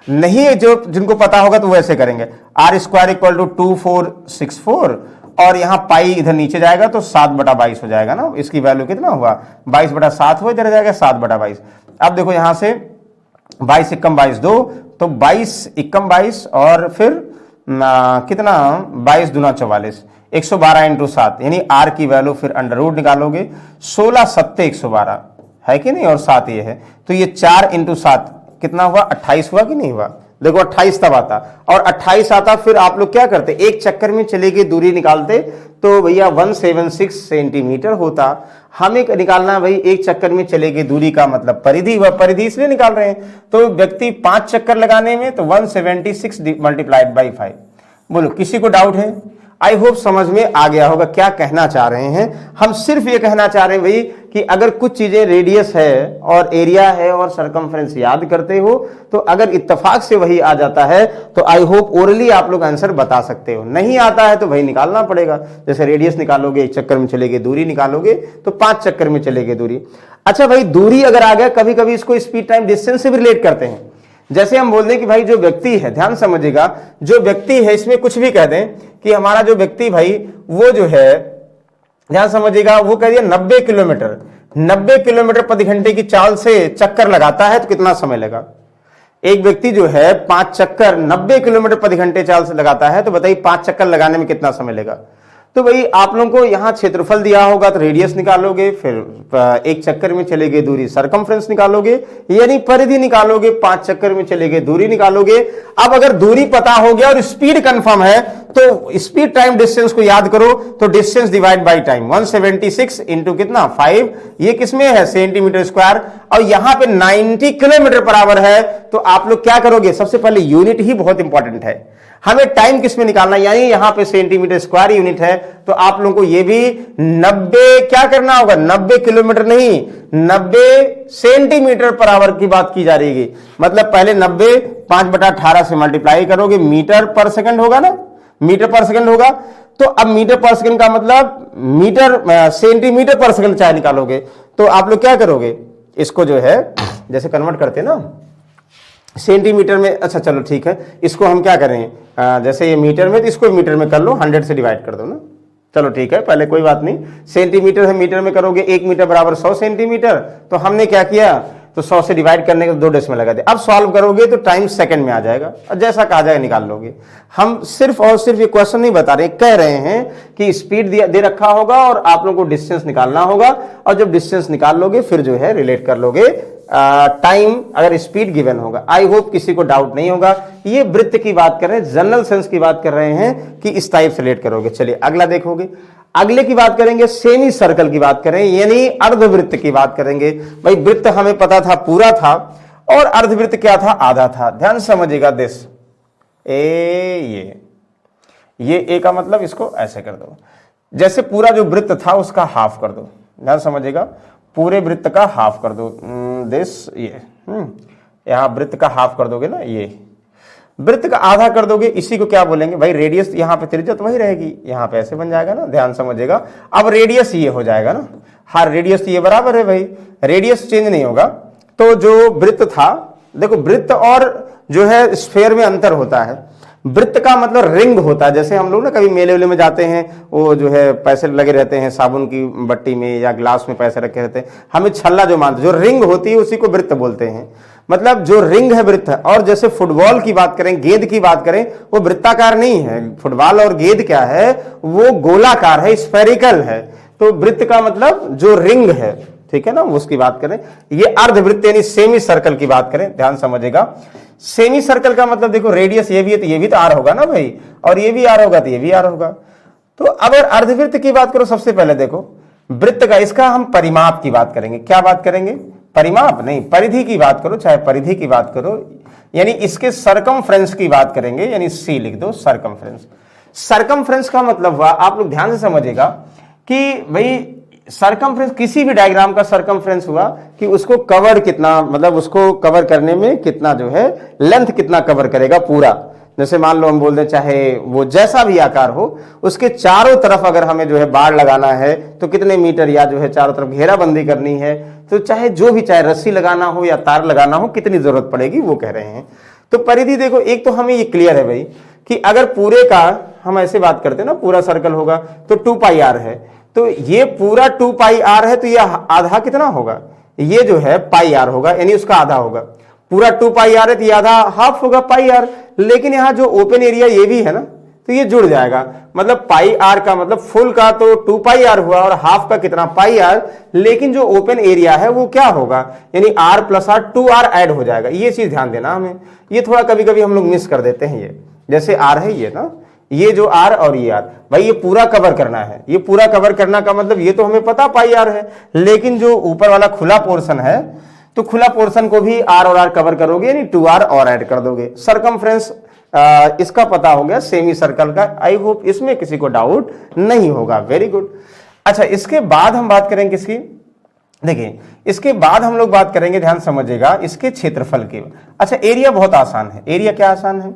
नहीं, जो जिनको पता होगा तो वैसे करेंगे, r² = 2464, और यहां पाई इधर नीचे जाएगा तो 7/22 हो जाएगा ना। इसकी वैल्यू कितना हुआ? 22/7 हुआ, इधर जाएगा 7/22। अब देखो यहां से 22 × 22 2, तो 22 × 22 और फिर कितना 22 दूना 44, 112 × 7, यानी r की वैल्यू फिर अंडर रूट निकालोगे, 16 7 112 है कि नहीं, और 7 ये है, तो ये 4 × 7 कितना हुआ? 28 हुआ कि नहीं हुआ? देखो 28 तब आता, और 28 आता, फिर आप लोग क्या करते? एक चक्कर में चली गई दूरी निकालते, तो भैया 176 सेंटीमीटर होता। हमें निकालना है भाई एक चक्कर में चले गई दूरी का मतलब परिधि, वह परिधि इसलिए निकाल रहे हैं। तो व्यक्ति 5 चक्कर लगाने में, तो 176 × 5। बोलो, किसी को डाउट है? आई होप समझ में आ गया होगा क्या कहना चाह रहे हैं। हम सिर्फ ये कहना चाह रहे हैं भाई कि अगर कुछ चीजें रेडियस है और एरिया है और सरकमफ्रेंस याद करते हो, तो अगर इत्तेफाक से वही आ जाता है तो आई होप ओरली आप लोग आंसर बता सकते हो। नहीं आता है तो भाई निकालना पड़ेगा। जैसे रेडियस निकालोगे, एक चक्कर में चलेगी, दूरी निकालोगे तो 5 चक्कर में चलेगी दूरी। अच्छा भाई, दूरी अगर आ गया, कभी कभी इसको स्पीड टाइम डिस्टेंस से भी रिलेट करते हैं। जैसे हम बोल दें कि भाई जो व्यक्ति है, ध्यान समझिएगा, जो व्यक्ति है, इसमें कुछ भी कह दें कि हमारा जो व्यक्ति भाई वो जो है, ध्यान समझिएगा, वो कह दिया 90 किलोमीटर प्रति घंटे की चाल से चक्कर लगाता है, तो कितना समय लगा? एक व्यक्ति जो है 5 चक्कर 90 किलोमीटर प्रति घंटे चाल से लगाता है, तो बताइए 5 चक्कर लगाने में कितना समय लेगा। तो भाई आप लोगों को यहां क्षेत्रफल दिया होगा तो रेडियस निकालोगे, फिर एक चक्कर में चले गए दूरी सरकमफ्रेंस निकालोगे, यानी परिधि निकालोगे, 5 चक्कर में चले गए दूरी निकालोगे। अब अगर दूरी पता हो गया और स्पीड कंफर्म है तो स्पीड टाइम डिस्टेंस को याद करो, तो distance divide by time 176 into कितना 5, ये किसमें है सेंटीमीटर स्क्वायर, और यहां पे 90 किलोमीटर पर आवर है। तो आप लोग क्या करोगे, सबसे पहले यूनिट ही बहुत इंपॉर्टेंट है, हमें टाइम किसमें निकालना, यानी यहां पे सेंटीमीटर स्क्वायर यूनिट है, तो आप लोगों को ये भी 90 क्या करना होगा, 90 किलोमीटर नहीं 90 सेंटीमीटर पर आवर की बात की जा रही है। मतलब पहले 90 5/18 से मल्टीप्लाई करोगे, मीटर पर सेकंड होगा ना, मीटर पर सेकंड होगा। तो अब मीटर पर सेकंड का मतलब मीटर सेंटीमीटर पर सेकंड चाहे निकालोगे, तो आप लोग क्या करोगे, इसको जो है जैसे कन्वर्ट करते ना सेंटीमीटर में, अच्छा चलो ठीक है, इसको हम क्या करें, जैसे ये मीटर में तो इसको मीटर में कर लो, 100 से डिवाइड कर दो ना, चलो ठीक है, पहले कोई बात नहीं, सेंटीमीटर है मीटर में करोगे, 1 मीटर बराबर 100 सेंटीमीटर, तो हमने क्या किया, तो 100 से डिवाइड करने के 2 डेसिमल लगा दे। अब सॉल्व करोगे तो टाइम सेकंड में आ जाएगा, और जैसा कहा जाएगा निकाल लोगे। हम सिर्फ और सिर्फ ये क्वेश्चन नहीं बता रहे, कह रहे हैं कि स्पीड दे रखा होगा और आप लोगों को डिस्टेंस निकालना होगा, और जब डिस्टेंस निकाल लोगे फिर जो है रिलेट कर लोगे टाइम, अगर स्पीड गिवन होगा। आई होप किसी को डाउट नहीं होगा। ये वृत्त की बात कर रहे हैं, जनरल सेंस की बात कर रहे हैं कि इस टाइप से रिलेट करोगे। चलिए अगला देखोगे, अगले की बात करेंगे, सेमी सर्कल की बात करें, यानी अर्धवृत्त की बात करेंगे। भाई वृत्त हमें पता था पूरा था, और अर्धवृत्त क्या था, आधा था। ध्यान समझिएगा, दिस ये ए का मतलब इसको ऐसे कर दो, जैसे पूरा जो वृत्त था उसका हाफ कर दो। ध्यान समझिएगा, पूरे वृत्त का हाफ कर दो, दिस ये यहां वृत्त का हाफ कर दोगे ना, ये वृत्त का आधा कर दोगे, इसी को क्या बोलेंगे भाई, रेडियस। यहां पे त्रिज्या तो वही रहेगी, यहां पे ऐसे बन जाएगा ना, ध्यान समझिएगा। अब रेडियस ये हो जाएगा ना, हर रेडियस ये बराबर है भाई, रेडियस चेंज नहीं होगा। तो जो वृत्त था, देखो वृत्त और जो है स्फेयर में अंतर होता है। वृत्त का मतलब रिंग होता है, जैसे हम लोग ना कभी मेले वेले में जाते हैं, वो जो है पैसे लगे रहते हैं साबुन की बट्टी में या ग्लास में पैसे रखे रहते हैं, हमें छल्ला जो मानते, जो रिंग होती है उसी को वृत्त बोलते हैं। मतलब जो रिंग है वृत्त है। और जैसे फुटबॉल की बात करें, गेंद की बात करें, वो वृत्ताकार नहीं है। फुटबॉल और गेंद क्या है, वो गोलाकार है, स्फेरिकल है। तो वृत्त का मतलब जो रिंग है, ठीक है ना, उसकी बात करें। ये अर्धवृत्त यानी सेमी सर्कल की बात करें, ध्यान समझिएगा। सेमी सर्कल का मतलब देखो रेडियस ये भी है तो ये भी तो आर होगा ना भाई, और ये भी आर होगा तो ये भी आर होगा। तो अगर अर्धवृत्त की बात करो, सबसे पहले देखो वृत्त का, इसका हम परिमाप की बात करेंगे। क्या बात करेंगे, परिमाप नहीं, परिधि की बात करो, चाहे परिधि की बात करो, यानी इसके सरकमफ्रेंस की बात करेंगे, यानी सी लिख दो, सरकमफ्रेंस। सरकमफ्रेंस का मतलब हुआ, आप लोग ध्यान से समझिएगा कि भाई सरकमफ्रेंस, किसी भी डायग्राम का सरकमफ्रेंस हुआ कि उसको कवर कितना, मतलब उसको कवर करने में कितना जो है लेंथ कितना कवर करेगा पूरा। जैसे मान लो हम बोल दें, चाहे वो जैसा भी आकार हो, उसके चारों तरफ अगर हमें जो है बाड़ लगाना है तो कितने मीटर, या जो है चारों तरफ घेराबंदी करनी है, तो चाहे जो भी, चाहे रस्सी लगाना हो या तार लगाना हो, कितनी जरूरत पड़ेगी वो कह रहे हैं। तो परिधि देखो, एक तो हमें ये क्लियर है भाई कि अगर पूरे का हम ऐसे बात करते हैं ना, पूरा सर्कल होगा तो 2πr है, तो ये पूरा 2πr है, तो ये आधा कितना होगा, ये जो है πr होगा, यानी उसका आधा होगा। पूरा 2πr है तो ये आधा हाफ होगा πr। लेकिन यहां जो ओपन एरिया ये भी है ना, तो ये जुड़ जाएगा। मतलब πr का मतलब फुल का तो 2πr हुआ और हाफ का कितना πr, लेकिन जो ओपन एरिया है वो क्या होगा, यानी r + r 2r ऐड हो जाएगा। ये चीज ध्यान देना हमें, ये थोड़ा कभी कभी हम लोग मिस कर देते हैं। ये जैसे r है, ये ना, ये जो r और ये r, भाई ये पूरा कवर करना है। ये पूरा कवर करना का मतलब ये तो हमें पता πr है, लेकिन जो ऊपर वाला खुला पोर्शन है, तो खुला पोर्शन को भी r और r कवर करोगे, यानी 2r और ऐड कर दोगे। सरकमफ्रेंस इसका पता हो गया, सेमी सर्कल का। आई होप इसमें किसी को डाउट नहीं होगा। Very good. अच्छा, इसके बाद हम बात करेंगे किसकी, देखिए इसके बाद हम लोग बात करेंगे, ध्यान समझिएगा, इसके क्षेत्रफल की। अच्छा, एरिया बहुत आसान है। एरिया क्या आसान है,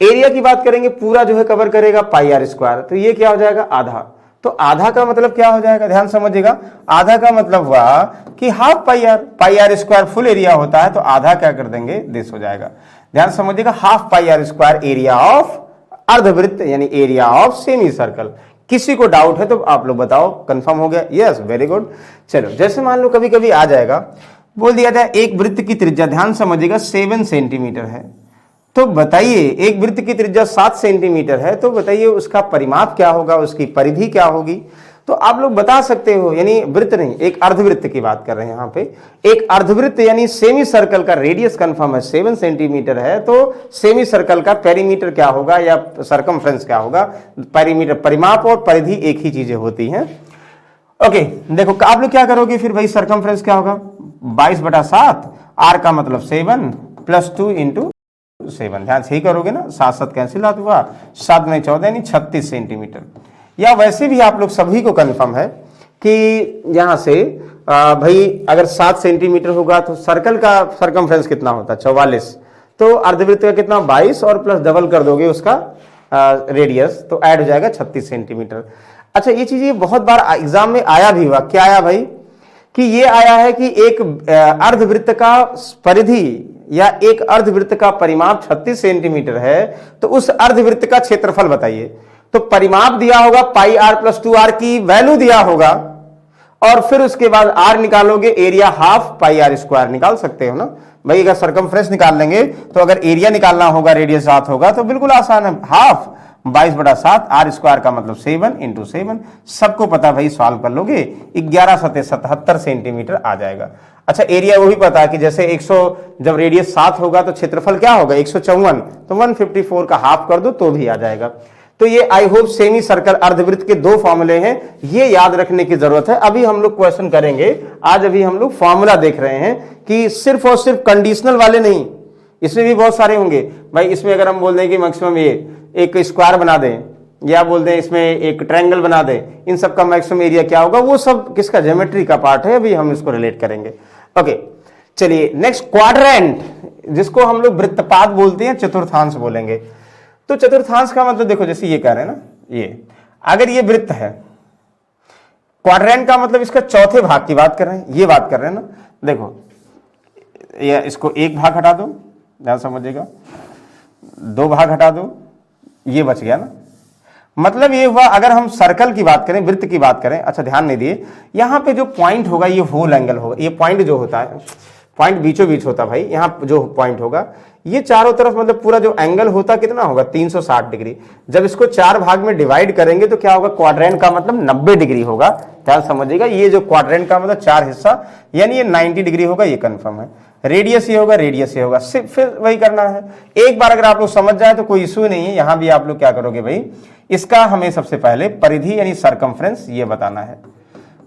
एरिया की बात करेंगे, पूरा जो है कवर करेगा πr², तो ये क्या हो जाएगा, आधा। तो आधा का मतलब क्या हो जाएगा, ध्यान समझिएगा, आधा का मतलब हुआ कि हाफ πr² फुल एरिया होता है, तो आधा क्या कर देंगे, दिस हो जाएगा। ध्यान समझिएगा, हाफ πr² एरिया ऑफ अर्धवृत्त, यानी एरिया ऑफ सेमी सर्कल। किसी को डाउट है तो आप लोग बताओ, कंफर्म हो गया, यस, वेरी गुड। चलो, जैसे मान लो कभी कभी आ जाएगा, बोल दिया जाए एक वृत्त की त्रिज्या, ध्यान समझिएगा, 7 सेंटीमीटर है, तो बताइए एक वृत्त की त्रिज्या 7 सेंटीमीटर है, तो बताइए उसका परिमाप क्या होगा, उसकी परिधि क्या होगी। तो आप लोग बता सकते हो, यानी वृत्त नहीं, एक अर्धवृत्त की बात कर रहे हैं यहाँ पे। एक अर्धवृत्त यानी सेमी सर्कल का रेडियस कंफर्म है 7 सेंटीमीटर है, तो सेमी सर्कल का पेरीमीटर क्या होगा या सरकमफ्रेंस क्या होगा। पेरीमीटर, परिमाप और परिधि एक ही चीजें होती हैं। ओके, देखो आप लोग क्या करोगे फिर भाई, सरकमफ्रेंस क्या होगा 22/7, आर का मतलब 7 + 2 × 7, ध्यान से ही करोगे ना, 7 7 कैंसिल आउट हुआ, 7 में 14 यानी 36 सेंटीमीटर। या वैसे भी आप लोग सभी को कंफर्म है कि यहां से भाई अगर 7 सेंटीमीटर होगा तो सर्कल का सरकमफ्रेंस कितना होता है 44, तो अर्धवृत्त का कितना 22 और प्लस डबल कर दोगे उसका रेडियस, तो ऐड हो जाएगा 36 सेंटीमीटर। अच्छा, ये चीज बहुत बार एग्जाम में आया भी हुआ, क्या आया भाई कि ये आया है कि एक अर्धवृत्त का परिधि या एक अर्धवृत्त का परिमाप 36 सेंटीमीटर है, तो उस अर्धवृत्त का क्षेत्रफल बताइए। तो परिमाप दिया होगा πr + 2r की वैल्यू दिया होगा, और फिर उसके बाद r निकालोगे, एरिया हाफ πr² निकाल सकते हो ना भाई। अगर सरकमफ्रेंस निकाल लेंगे तो अगर एरिया निकालना होगा, रेडियस 7 होगा, तो बिल्कुल आसान है, हाफ 22/7, r² का मतलब 7 × 7। सबको पता भाई, सॉल्व कर लोगे 11 × 77 सेंटीमीटर आ जाएगा। अच्छा, एरिया वही पता है कि जैसे 100 जब रेडियस 7 होगा तो क्षेत्रफल क्या होगा 154, तो 154 का हाफ कर दो तो भी आ जाएगा। तो ये आई होप सेमी सर्कल अर्धवृत्त के 2 फॉर्मूले हैं, ये याद रखने की जरूरत है। अभी हम लोग क्वेश्चन करेंगे, आज अभी हम लोग फॉर्मूला देख रहे हैं कि सिर्फ और सिर्फ कंडीशनल वाले नहीं, इसमें भी बहुत सारे होंगे भाई। इसमें अगर हम बोल दें कि मैक्सिमम ये एक स्क्वायर बना दें, या बोल दें इसमें एक ट्रायंगल बना दें, इन सब का मैक्सिमम एरिया क्या होगा, वो सब किसका ज्योमेट्री का पार्ट है, अभी हम इसको रिलेट करेंगे। ओके, चलिए नेक्स्ट, क्वाड्रेंट, जिसको हम लोग वृत्तपाद बोलते हैं, चतुर्थांश बोलेंगे। तो चतुर्थांश का मतलब देखो, जैसे ये कह रहे हैं ना, ये अगर ये वृत्त है, क्वाड्रेंट का मतलब इसका चौथे भाग की बात कर रहे हैं, ये बात कर रहे हैं ना। देखो ये इसको एक भाग हटा दो, ध्यान समझिएगा, 2 भाग हटा दो, ये बच गया ना। मतलब ये हुआ, अगर हम सर्कल की बात करें, वृत्त की बात करें, अच्छा ध्यान नहीं दिए, यहां पे जो पॉइंट होगा ये होल एंगल होगा। ये पॉइंट जो होता है, पॉइंट बीचों बीच होता है भाई, यहाँ जो पॉइंट होगा ये चारों तरफ, मतलब पूरा जो एंगल होता कितना होगा 360 डिग्री। जब इसको 4 भाग में डिवाइड करेंगे तो क्या होगा, क्वाड्रेंट का मतलब 90 डिग्री होगा। ध्यान समझिएगा, ये जो क्वाड्रेंट का मतलब 4 हिस्सा, यानी ये 90 डिग्री होगा, ये कंफर्म है। रेडियस ये होगा, रेडियस ये होगा, सिर्फ फिर वही करना है। एक बार अगर आप लोग समझ जाए तो कोई इशू नहीं है। यहां भी आप लोग क्या करोगे भाई, इसका हमें सबसे पहले परिधि यानी सरकमफ्रेंस ये बताना है।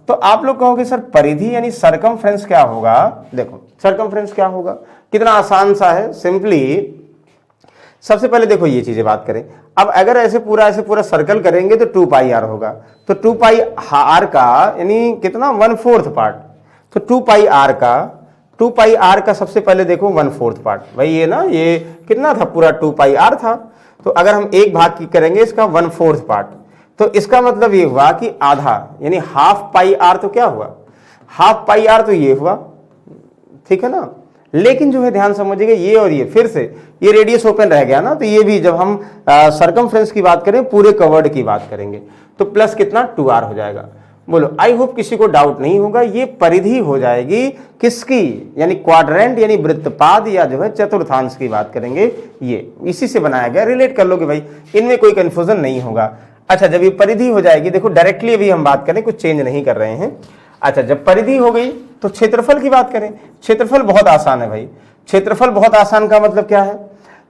तो आप लोग कहोगे सर परिधि यानी सरकमफ्रेंस क्या होगा। देखो सरकमफ्रेंस क्या होगा, कितना आसान सा है। सिंपली सबसे पहले देखो ये चीजें बात करें। अब अगर ऐसे पूरा सर्कल करेंगे तो 2πr होगा, तो 2πr का यानी कितना 1/4 पार्ट। तो 2πr का सबसे पहले देखो 1/4 पार्ट, भाई ये ना, ये कितना था, पूरा 2πr था। तो अगर हम एक भाग की करेंगे इसका 1/4 पार्ट, तो इसका मतलब ये हुआ कि आधा, यानी हाफ πr। तो क्या हुआ, हाफ πr तो ये हुआ, ठीक है ना। लेकिन जो है ध्यान समझिएगा, ये और ये फिर से ये रेडियस ओपन रह गया ना, तो ये भी जब हम सरकमफ्रेंस की बात करें, पूरे कवर्ड की बात करेंगे, तो प्लस कितना 2r हो जाएगा। बोलो, आई होप किसी को डाउट नहीं होगा। ये परिधि हो जाएगी किसकी, यानी क्वाड्रेंट यानी वृत्तपाद या जो है चतुर्थांश की बात करेंगे, ये इसी से बनाया गया। रिलेट कर लोगे भाई, इनमें कोई कंफ्यूजन नहीं होगा। अच्छा, जब ये परिधि हो जाएगी, देखो डायरेक्टली अभी हम बात करें, कुछ चेंज नहीं कर रहे हैं। अच्छा, जब परिधि हो गई तो क्षेत्रफल की बात करें। क्षेत्रफल बहुत आसान है भाई, क्षेत्रफल बहुत आसान का मतलब क्या है,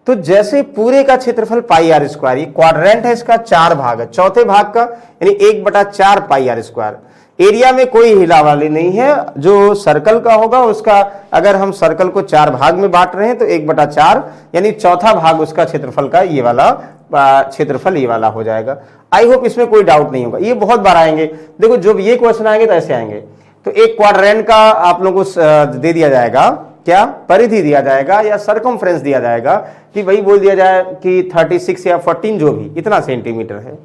तो जैसे पूरे का क्षेत्रफल πr², ये क्वाड्रेंट है, इसका 4 भाग है, चौथे भाग का यानी 1/4 πr²। एरिया में कोई हिला वाली नहीं है, जो सर्कल का होगा उसका, अगर हम सर्कल को 4 भाग में बांट रहे हैं तो 1/4 यानी चौथा भाग उसका क्षेत्रफल का ये वाला क्षेत्रफल ये वाला हो जाएगा। आई होप इसमें कोई डाउट नहीं होगा। ये बहुत बार आएंगे, देखो जब ये क्वेश्चन आएंगे तो ऐसे आएंगे। तो एक क्वाड्रेंट का आप लोगों को दे दिया जाएगा, क्या परिधि दिया जाएगा या सरकमफ्रेंस दिया जाएगा, कि भाई बोल दिया जाए कि 36 या 14 जो भी इतना सेंटीमीटर है,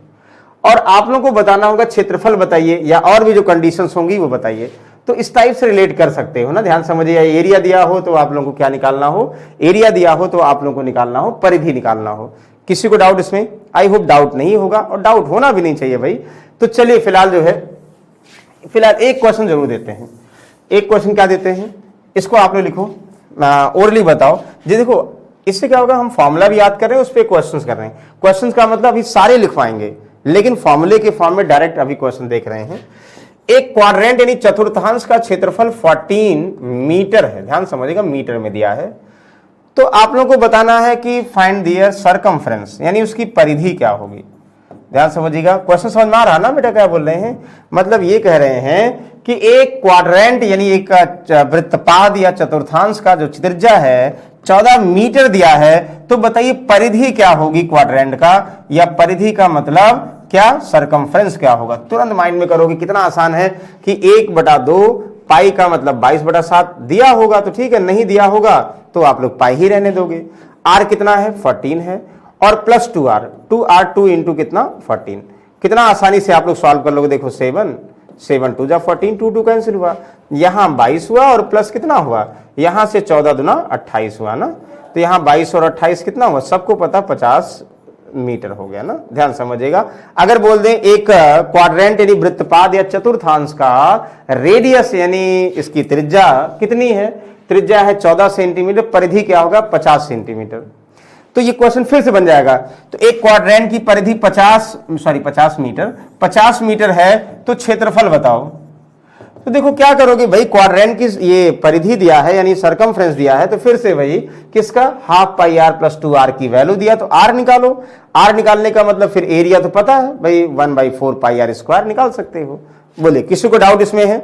और आप लोगों को बताना होगा क्षेत्रफल बताइए, या और भी जो कंडीशंस होंगी वो बताइए। तो इस टाइप से रिलेट कर सकते हो ना, ध्यान समझिए। एरिया दिया हो तो आप लोगों को क्या निकालना हो, एरिया दिया हो तो आप लोगों को निकालना हो परिधि निकालना हो। किसी को डाउट इसमें, आई होप डाउट नहीं होगा, और डाउट होना भी नहीं चाहिए भाई। तो चलिए फिलहाल जो है, फिलहाल एक क्वेश्चन जरूर देते हैं। एक क्वेश्चन क्या देते हैं, इसको आप लोग लिखो, ओरली बताओ जी। देखो इससे क्या होगा, हम फॉर्मूला भी याद कर रहे हैं, उस पर क्वेश्चंस कर रहे हैं। क्वेश्चंस का मतलब अभी सारे लिखवाएंगे, लेकिन फॉर्मूले के फॉर्म में डायरेक्ट अभी क्वेश्चन देख रहे हैं। एक क्वाड्रेंट यानी चतुर्थांश का क्षेत्रफल 14 मीटर है, ध्यान समझिएगा, मीटर में दिया है। तो आप लोगों को बताना है कि फाइंड दियर सरकमफ्रेंस, यानी उसकी परिधि क्या होगी। ध्यान समझिएगा, क्वेश्चन समझ में आ रहा ना बेटा क्या बोल रहे हैं। मतलब ये कह रहे हैं कि एक क्वाड्रेंट यानी एक वृत्तपाद या चतुर्थांश का जो त्रिज्या है 14 मीटर दिया है, तो बताइए परिधि क्या होगी क्वाड्रेंट का, या परिधि का मतलब क्या, सरकमफ्रेंस क्या होगा। तुरंत माइंड में करोगे, कितना आसान है कि 1/2 पाई का मतलब 22/7 दिया होगा तो ठीक है, नहीं दिया होगा तो आप लोग पाई ही रहने दोगे। आर कितना है, 14 है, और प्लस 2r, 2 इंटू कितना 14। कितना आसानी से आप लोग सॉल्व कर लोगे। देखो 7 2 जा 14, 2 कैंसिल हुआ, यहां 22 हुआ और प्लस कितना हुआ, यहां से 14 दूना 28 हुआ ना, तो यहां 22 और 28 कितना हुआ, सबको पता 50 मीटर हो गया ना। ध्यान समझिएगा, अगर बोल दें एक क्वाड्रेंट यानी वृत्तपाद या चतुर्थांश का रेडियस यानी इसकी त्रिज्या कितनी है, त्रिज्या है 14 सेंटीमीटर, परिधि क्या होगा 50 सेंटीमीटर। तो ये क्वेश्चन फिर से बन जाएगा। तो एक क्वाड्रेंट की परिधि 50 मीटर है, तो क्षेत्रफल बताओ। तो देखो क्या करोगे भाई, क्वाड्रेंट की ये परिधि दिया है यानी सरकमफ्रेंस दिया है, तो फिर से वही किसका, half pi are plus 2r की वैल्यू दिया तो r निकालो। r निकालने का मतलब फिर एरिया तो पता है भाई, 1/4 पाई आर स्क्वायर निकाल सकते हो। बोले किसी को डाउट इसमें है।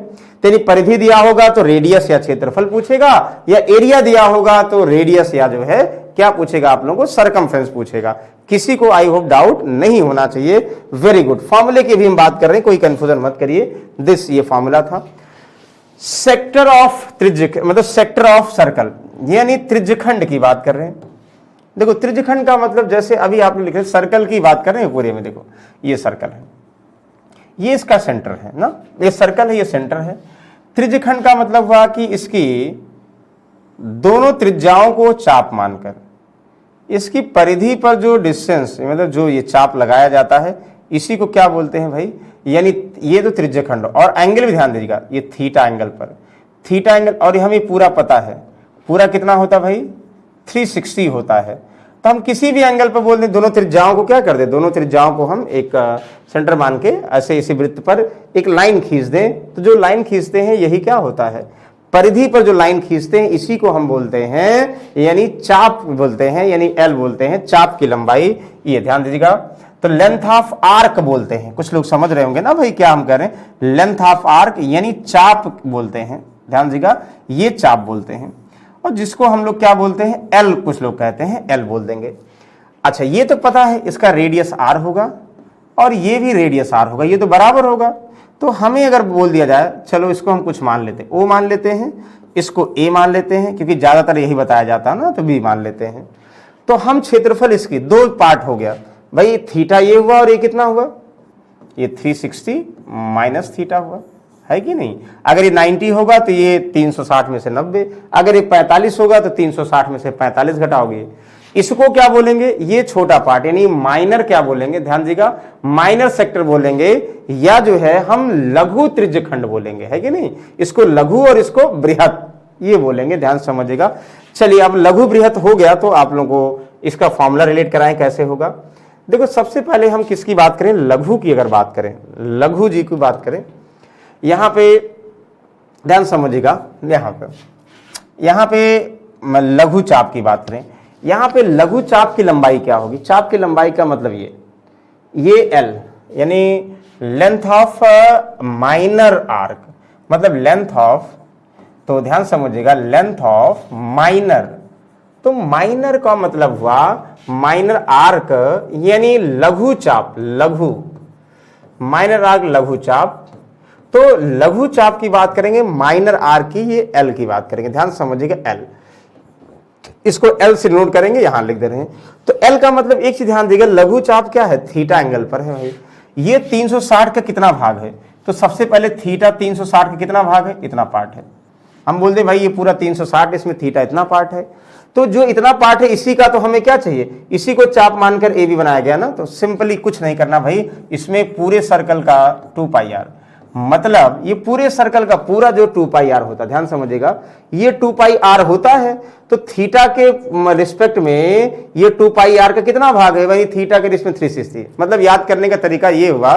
तेरी परिधि दिया होगा तो रेडियस या क्षेत्रफल पूछेगा, या एरिया दिया होगा तो रेडियस या जो है क्या पूछेगा आप लोगों को, सरकमफ्रेंस पूछेगा। किसी को आई होप डाउट नहीं होना चाहिए। Very good. फॉर्मूले की भी हम बात कर रहे हैं, कोई कंफ्यूजन मत करिए। दिस ये फॉर्मूला था। सेक्टर ऑफ त्रिज्य मतलब सेक्टर ऑफ सर्कल, यानी त्रिज्यखंड की बात कर रहे हैं। देखो त्रिज्यखंड का मतलब जैसे अभी आप लिख रहे सर्कल की बात कर रहे हैं पूरे में। देखो ये सर्कल है, ये इसका सेंटर है ना, ये सर्कल है, ये सेंटर है। त्रिज्यखंड का मतलब हुआ कि इसकी दोनों त्रिज्याओं को चाप मानकर इसकी परिधि पर जो डिस्टेंस मतलब जो ये चाप लगाया जाता है, इसी को क्या बोलते हैं भाई, यानी ये तो त्रिज्यखंड। और एंगल भी ध्यान दीजिएगा, ये थीटा एंगल पर, थीटा एंगल, और हमें पूरा पता है, पूरा कितना होता है भाई 360 होता है। तो हम किसी भी एंगल पर बोल दें, दोनों त्रिज्याओं को क्या कर दे, दोनों त्रिज्याओं को हम एक सेंटर मान के ऐसे इसी वृत्त पर एक लाइन खींच दें, तो जो लाइन खींचते हैं यही क्या होता है, परिधि पर जो लाइन खींचते हैं इसी को हम बोलते हैं यानी चाप बोलते हैं, यानी एल बोलते हैं, चाप की लंबाई। ये ध्यान दीजिएगा। तो लेंथ ऑफ आर्क बोलते हैं, कुछ लोग समझ रहे होंगे ना भाई क्या हम कह रहे हैं, लेंथ ऑफ आर्क यानी चाप बोलते हैं। ध्यान दीजिएगा, ये चाप बोलते हैं। और जिसको हम लोग क्या बोलते हैं, एल, कुछ लोग कहते हैं एल बोल देंगे। अच्छा ये तो पता है इसका रेडियस आर होगा और ये भी रेडियस आर होगा, ये तो बराबर होगा। तो हमें अगर बोल दिया जाए, चलो इसको हम कुछ मान लेते हैं, ओ मान लेते हैं, इसको ए मान लेते हैं, क्योंकि ज्यादातर यही बताया जाता है ना, तो बी मान लेते हैं। तो हम क्षेत्रफल इसकी दो पार्ट हो गया भाई, थीटा ये हुआ और ये कितना हुआ, ये 360 माइनस थीटा हुआ, है कि नहीं। अगर ये 90 होगा तो ये 360 में से 90, अगर ये 45 होगा तो 360 में से 45 घटाओगे। इसको क्या बोलेंगे, ये छोटा पार्ट यानी माइनर क्या बोलेंगे, ध्यान दीजिएगा, माइनर सेक्टर बोलेंगे, या जो है हम लघु त्रिज्यखंड बोलेंगे, है कि नहीं। इसको लघु और इसको बृहत ये बोलेंगे, ध्यान समझिएगा। चलिए अब लघु बृहत हो गया तो आप लोगों को इसका फॉर्मूला रिलेट कराएं कैसे होगा। देखो सबसे पहले हम किसकी बात करें, लघु की अगर बात करें, लघु जी की बात करें, यहां पे ध्यान समझिएगा, यहां पे लघु चाप की बात करें, यहां पे लघु चाप की लंबाई क्या होगी, चाप की लंबाई का मतलब ये एल यानी लेंथ ऑफ माइनर आर्क, मतलब लेंथ ऑफ, तो ध्यान समझिएगा लेंथ ऑफ माइनर, तो माइनर का मतलब हुआ माइनर आर्क यानी लघु चाप, लघु माइनर आर्क लघु चाप। तो लघु चाप की बात करेंगे, माइनर आर्क की ये एल की बात करेंगे, ध्यान समझिएगा एल, इसको एल से नोट करेंगे, यहां लिख दे रहे हैं। तो एल का मतलब एक चीज ध्यान दीजिएगा, लघु चाप क्या है, थीटा एंगल पर है भाई। ये 360 का कितना भाग है, तो सबसे पहले थीटा 360 का कितना भाग है, इतना पार्ट है। हम बोल दे भाई ये पूरा 360, इसमें थीटा इतना पार्ट है, तो जो इतना पार्ट है इसी का तो हमें क्या चाहिए, इसी को चाप मानकर ए भी बनाया गया ना। तो सिंपली कुछ नहीं करना भाई, इसमें पूरे सर्कल का 2 पाई आर, मतलब ये पूरे सर्कल का पूरा जो 2 पाई आर होता है, ध्यान समझिएगा, ये 2 पाई आर होता है, तो थीटा के रिस्पेक्ट में ये 2 पाई आर का कितना भाग है भाई, थीटा के रिस्पेक्ट में 360। मतलब याद करने का तरीका ये हुआ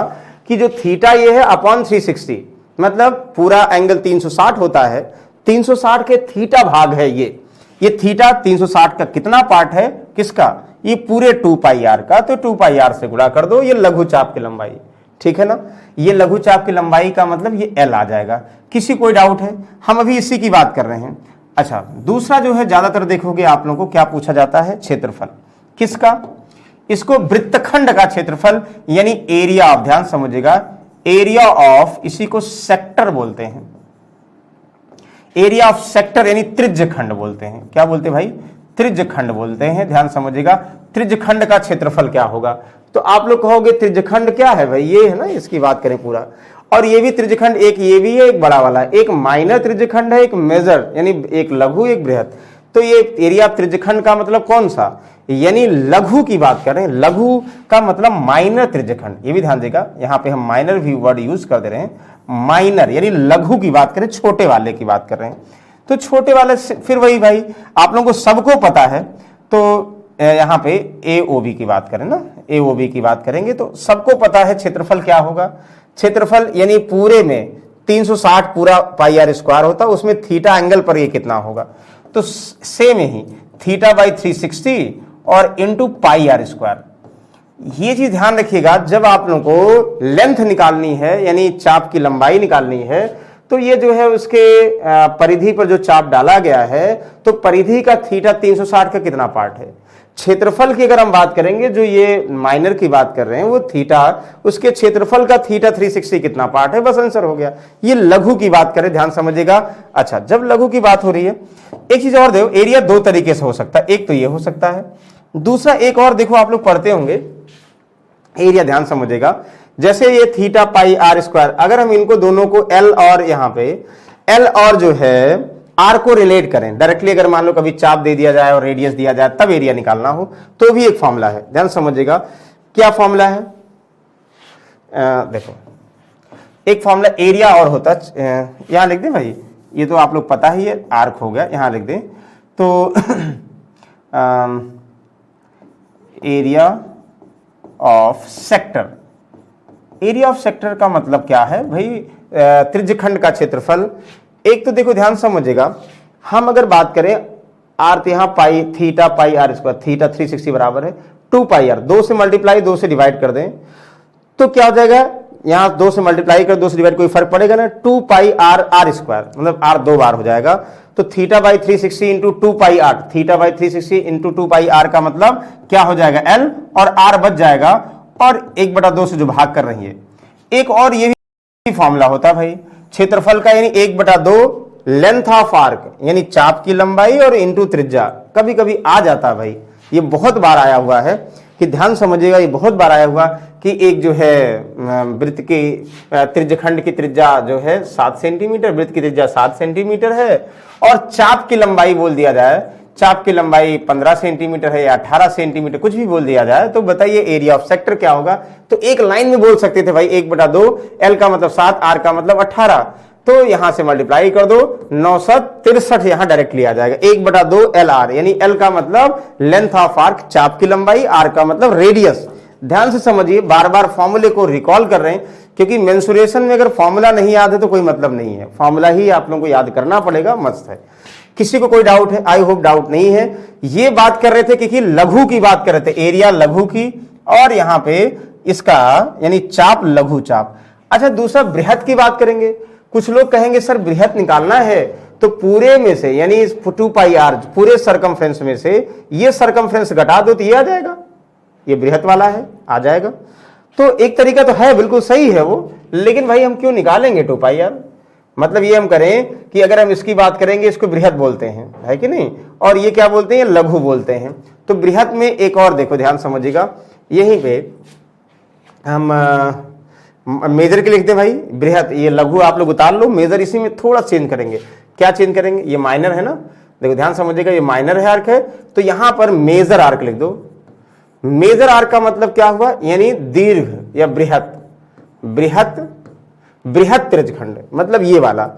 कि जो थीटा ये है अपॉन 360, मतलब पूरा एंगल 360 होता है, 360 के थीटा भाग है ये थीटा 360 का कितना पार्ट है, किसका, ये पूरे 2 पाई आर का, तो 2 पाई आर से गुणा कर दो, ये लघु चाप की लंबाई, ठीक है ना। ये लघु चाप की लंबाई का मतलब ये एल आ जाएगा। किसी कोई डाउट है, हम अभी इसी की बात कर रहे हैं। अच्छा, दूसरा जो है ज्यादातर देखोगे आप लोगों को क्या पूछा जाता है, क्षेत्रफल, किसका, इसको वृत्तखंड का क्षेत्रफल यानी एरिया ऑफ, ध्यान समझिएगा, एरिया ऑफ, इसी को सेक्टर बोलते हैं, एरिया ऑफ सेक्टर यानी त्रिज्यखंड बोलते हैं। क्या बोलते हैं भाई, त्रिज्यखंड बोलते हैं। ध्यान समझिएगा, त्रिज्यखंड का क्षेत्रफल क्या होगा, तो आप लोग कहोगे त्रिज्यखंड क्या है भाई, ये है ना, इसकी बात करें पूरा, और ये भी त्रिज्यखंड, एक ये भी है, एक बड़ा वाला, एक माइनर त्रिज्यखंड है, एक मेजर यानी एक लघु एक बृहत। तो ये एरिया ऑफ त्रिज्यखंड का मतलब कौन सा, यानी लघु की बात कर रहे हैं, लघु का मतलब माइनर त्रिज्यखंड। ये भी ध्यान देगा, यहां पे हम माइनर भी वर्ड यूज कर दे रहे हैं, माइनर यानी लघु की बात करें, छोटे वाले की बात कर रहे हैं। तो छोटे वाले फिर वही भाई आप लोगों को सबको पता है, तो यहां पे AOB की बात करें ना, AOB की बात करेंगे तो सबको पता है क्षेत्रफल क्या होगा। क्षेत्रफल यानी पूरे में 360 पूरा पाई आर स्क्वायर होता है, उसमें थीटा एंगल पर ये कितना होगा, तो सेम ही थीटा बाई 360 और इंटू पाई आर स्क्वायर। ये चीज ध्यान रखिएगा, जब आप लोगों को लेंथ निकालनी है यानी चाप की लंबाई निकालनी है, तो ये जो है उसके परिधि पर जो चाप डाला गया है, तो परिधि का थीटा 360 का कितना पार्ट है। क्षेत्रफल की अगर हम बात करेंगे, जो ये माइनर की बात कर रहे हैं, वो थीटा, उसके क्षेत्रफल का थीटा 360 कितना पार्ट है, बस आंसर हो गया। ये लघु की बात करें, ध्यान समझिएगा। अच्छा, जब लघु की बात हो रही है, एक चीज और देखो, एरिया दो तरीके से हो सकता है, एक तो ये हो सकता है, दूसरा एक और देखो, आप लोग पढ़ते होंगे एरिया, ध्यान समझिएगा, जैसे ये थीटा पाई आर स्क्वायर, अगर हम इनको दोनों को एल और यहां पे एल और जो है आर को रिलेट करें डायरेक्टली, अगर मान लो कभी चाप दे दिया जाए और रेडियस दिया जाए तब एरिया निकालना हो, तो भी एक फॉर्मूला है, ध्यान समझिएगा। क्या फॉर्मूला है, देखो एक फॉर्मूला एरिया और होता है, यहां लिख दें भाई, ये तो आप लोग पता ही है, आर्क हो गया, यहां लिख दें तो area of sector. Area of sector का मतलब क्या है भाई, त्रिज्यखंड का क्षेत्रफल। एक तो देखो ध्यान समझिएगा, हम अगर बात करें आर, तो यहां pi theta pi are square, theta 360 बराबर है 2 पाई आर, 2 से मल्टीप्लाई 2 से डिवाइड कर दें तो क्या हो जाएगा, यहां 2 से मल्टीप्लाई कर 2 से डिवाइड, कोई फर्क पड़ेगा ना, 2 पाई आर आर स्क्वायर, मतलब आर 2 बार हो जाएगा, तो theta by 360 into 2 pi R, theta by 360 into 2 pi R का मतलब क्या हो जाएगा, एल, और आर बच जाएगा, और 1/2 से जो भाग कर रही है। एक और ये भी फॉर्मूला होता है भाई क्षेत्रफल का, यानी 1/2 लेंथ ऑफ आर्क यानी चाप की लंबाई और इंटू त्रिज्या। कभी कभी आ जाता है भाई, ये बहुत बार आया हुआ है, कि ध्यान समझिएगा, ये बहुत बार आया हुआ कि एक जो है वृत्त की त्रिज्यखंड की त्रिज्या जो है 7 सेंटीमीटर, वृत्त की त्रिज्या 7 सेंटीमीटर है, और चाप की लंबाई बोल दिया जाए, चाप की लंबाई 15 सेंटीमीटर है या 18 सेंटीमीटर, कुछ भी बोल दिया जाए, तो बताइए एरिया ऑफ सेक्टर क्या होगा। तो एक लाइन में बोल सकते थे भाई 1/2, एल का मतलब 7, आर का मतलब 18, तो यहां से मल्टीप्लाई कर दो, 963 यहां डायरेक्टली आ जाएगा, 1/2 एल आर, यानी एल का मतलब लेंथ ऑफ आर्क, चाप की लंबाई, आर का मतलब रेडियस। ध्यान से समझिए, बार बार फॉर्मूले को रिकॉल कर रहे हैं, क्योंकि मेंसुरेशन में अगर फॉर्मूला नहीं याद है तो कोई मतलब नहीं है, फॉर्मूला ही आप लोगों को याद करना पड़ेगा, मस्त है। किसी को कोई डाउट है, आई होप डाउट नहीं है। ये बात कर रहे थे क्योंकि लघु की बात कर रहे थे, एरिया लघु की, और यहां पे इसका यानी चाप लघु चाप। अच्छा, दूसरा बृहत की बात करेंगे। कुछ लोग कहेंगे सर बृहत निकालना है तो पूरे में से यानी 2 पाई आर पूरे सरकमफ्रेंस में से ये सरकमफ्रेंस घटा दो तो ये आ जाएगा, ये बृहत वाला है, आ जाएगा। तो एक तरीका तो है, बिल्कुल सही है वो, लेकिन भाई हम क्यों निकालेंगे 2 पाई आर, मतलब ये हम करें कि अगर हम इसकी बात करेंगे, इसको बृहत बोलते हैं, है कि नहीं, और ये क्या बोलते हैं, लघु बोलते हैं। तो बृहत में एक और देखो, ध्यान समझिएगा, यहीं पे हम मेजर के लिखते हैं भाई, बृहत, ये लघु आप लोग उतार लो, मेजर इसी में थोड़ा चेंज करेंगे। क्या चेंज करेंगे, ये माइनर है ना, देखो ध्यान समझिएगा, ये माइनर है आर्क है, तो यहां पर मेजर आर्क लिख दो। मेजर आर्क का मतलब क्या हुआ, यानी दीर्घ या बृहत, बृहत बृहद त्रिज्यखंड, मतलब ये वाला।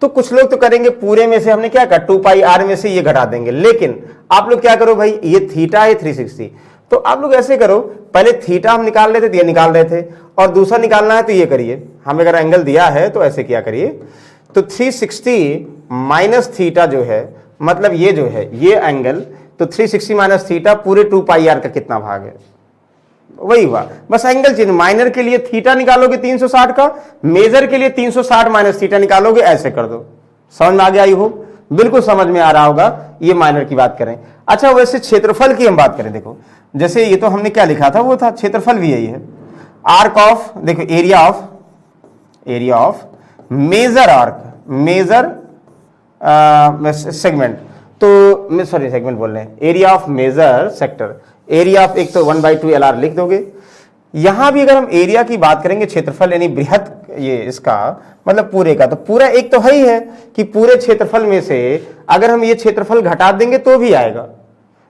तो कुछ लोग तो करेंगे पूरे में से हमने क्या कहा 2 पाई r में से ये घटा देंगे, लेकिन आप लोग क्या करो भाई, ये थीटा है 360, तो आप लोग ऐसे करो, पहले थीटा हम निकाल लेते थे, ये निकाल रहे थे, और दूसरा निकालना है तो ये करिए, हमें अगर एंगल दिया है तो ऐसे क्या करिए, तो 360 माइनस थीटा जो है, मतलब ये जो है ये एंगल, तो 360 माइनस थीटा पूरे 2 पाई r का कितना भाग है, वही हुआ। बस एंगल चेंज, माइनर के लिए थीटा निकालोगे 360 का, मेजर के लिए 360 माइनस थीटा निकालोगे, ऐसे कर दो। समझ में आ गया? आई होप बिल्कुल समझ में आ रहा होगा। ये माइनर की बात करें। अच्छा, वैसे क्षेत्रफल की हम बात करें, देखो जैसे ये तो हमने क्या लिखा था, वो था क्षेत्रफल भी यही है, आर्क ऑफ, देखो area of major arc, major segment, तो सॉरी सेगमेंट बोल रहे हैं, area of major sector, area of, एक तो 1/2 LR लिख दोगे। यहां भी अगर हम एरिया की बात करेंगे, क्षेत्रफल यानी बृहद, ये इसका मतलब पूरे का, तो पूरा एक तो है ही है कि पूरे क्षेत्रफल में से अगर हम ये क्षेत्रफल घटा देंगे तो भी आएगा,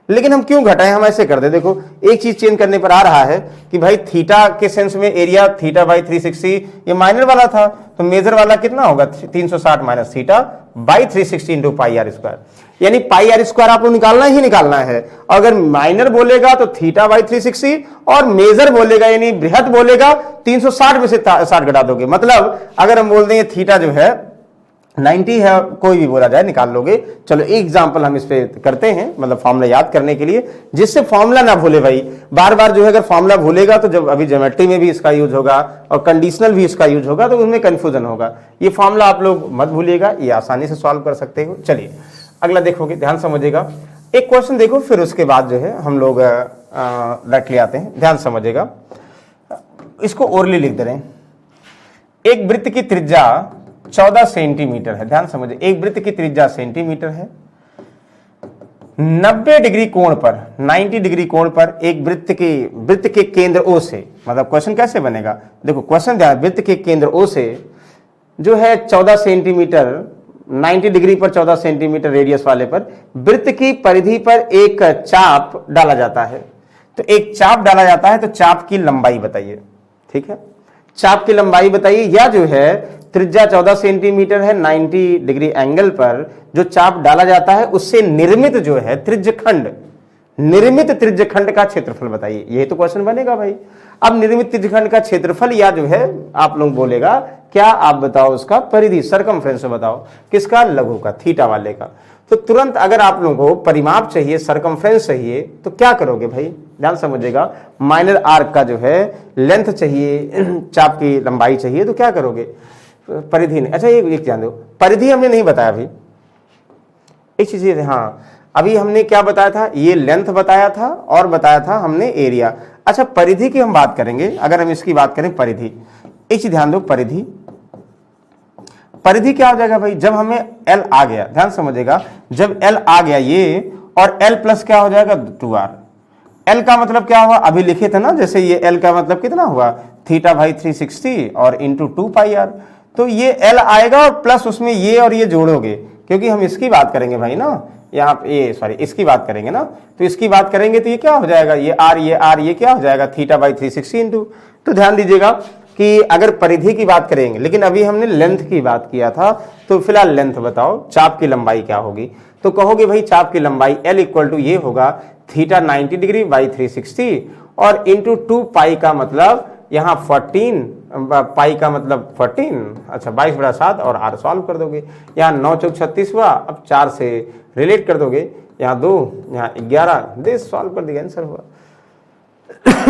लेकिन हम क्यों घटाएं, हम ऐसे कर दे। देखो एक चीज चेंज करने पर आ रहा है कि भाई थीटा के सेंस में एरिया थीटा बाई 360 ये माइनर वाला था, तो मेजर वाला कितना होगा 360 minus theta by 360 into pi r square, यानी पाई r स्क्वायर आपको निकालना ही निकालना है। अगर माइनर बोलेगा तो थीटा बाई 360, और मेजर बोलेगा यानी बृहद बोलेगा 360 में से 60 घटा दोगे। मतलब अगर हम बोल देंगे थीटा जो है 90 है, कोई भी बोला जाए निकाल लोगे। चलो एक एग्जांपल हम इस पे करते हैं, मतलब फॉर्मूला याद करने के लिए, जिससे फॉर्मूला ना भूले भाई। बार बार जो है अगर फॉर्मूला भूलेगा तो जब अभी ज्योमेट्री में भी इसका यूज होगा और कंडीशनल भी इसका यूज होगा तो उसमें कंफ्यूजन होगा। ये फॉर्मूला आप लोग मत भूलिएगा, ये आसानी से सॉल्व कर सकते हो। चलिए अगला देखोगे, ध्यान समझिएगा। एक क्वेश्चन देखो, फिर उसके बाद जो है हम लोग डायरेक्टली आते हैं। ध्यान समझिएगा, इसको ओरली लिख दे रहे हैं। एक वृत्त की त्रिज्या 14 सेंटीमीटर है। ध्यान समझिए, एक वृत्त की त्रिज्या सेंटीमीटर है। 90 डिग्री कोण पर, 90 डिग्री कोण पर एक वृत्त के केंद्र O से, मतलब क्वेश्चन कैसे बनेगा, देखो क्वेश्चन ध्यान, वृत्त के केंद्र O से जो है 14 सेंटीमीटर, 90 डिग्री पर 14 सेंटीमीटर रेडियस वाले पर वृत्त की परिधि पर एक चाप डाला जाता है। तो एक चाप डाला जाता है, तो चाप की लंबाई बताइए। ठीक है, चाप की लंबाई बताइए, या जो है त्रिज्या 14 सेंटीमीटर है, 90 डिग्री एंगल पर जो चाप डाला जाता है उससे निर्मित जो है त्रिज्यखंड, निर्मित त्रिज्यखंड का क्षेत्रफल बताइए। यही तो क्वेश्चन बनेगा भाई। अब निर्मित त्रिज्यखंड का क्षेत्रफल, या जो है आप लोग बोलेगा क्या, आप बताओ उसका परिधि, सरकमफ्रेंस बताओ, किसका, लघु का, थीटा वाले का। तो तुरंत अगर आप लोगों को परिमाप चाहिए, सरकमफ्रेंस चाहिए, तो क्या करोगे भाई, ध्यान समझिएगा। माइनर आर्क का जो है लेंथ चाहिए, चाप की लंबाई चाहिए, तो क्या करोगे, परिधि ने। अच्छा एक ध्यान दो, परिधि हमने नहीं बताया भाई, एक चीज, हाँ अभी हमने क्या बताया था, ये लेंथ बताया था और बताया था हमने एरिया। अच्छा परिधि की हम बात करेंगे, अगर हम इसकी बात करें परिधि, एक चीज ध्यान दो, परिधि, परिधि क्या हो जाएगा भाई, जब हमें L आ गया, ध्यान समझिएगा, जब L आ गया ये, और L प्लस क्या हो जाएगा 2R। L का मतलब क्या हुआ, अभी लिखे थे ना, जैसे ये L का मतलब कितना हुआ, थीटा भाई 360 और इंटू 2 पाई R। तो ये L आएगा और प्लस उसमें ये और ये जोड़ोगे, क्योंकि हम इसकी बात करेंगे भाई ना, यहाँ पे ये सॉरी इसकी बात करेंगे ना, तो इसकी बात करेंगे तो ये क्या हो जाएगा, ये R ये क्या हो जाएगा, थीटा बाई 360 इंटू। तो ध्यान दीजिएगा कि अगर परिधि की बात करेंगे, लेकिन अभी हमने लेंथ की बात किया था, तो फिलहाल लेंथ बताओ, चाप की लंबाई क्या होगी। तो कहोगे भाई चाप की लंबाई L इक्वल टू ये होगा थीटा 90 डिग्री बाई 360 और इंटू 2 पाई का मतलब यहाँ 14, पाई का मतलब 14, अच्छा 22/7 और R सॉल्व कर दोगे। यहाँ 9 चौक 36 हुआ, अब 4 से रिलेट कर दोगे, यहाँ 2, यहाँ 11, दिस सॉल्व कर दिया, आंसर हुआ।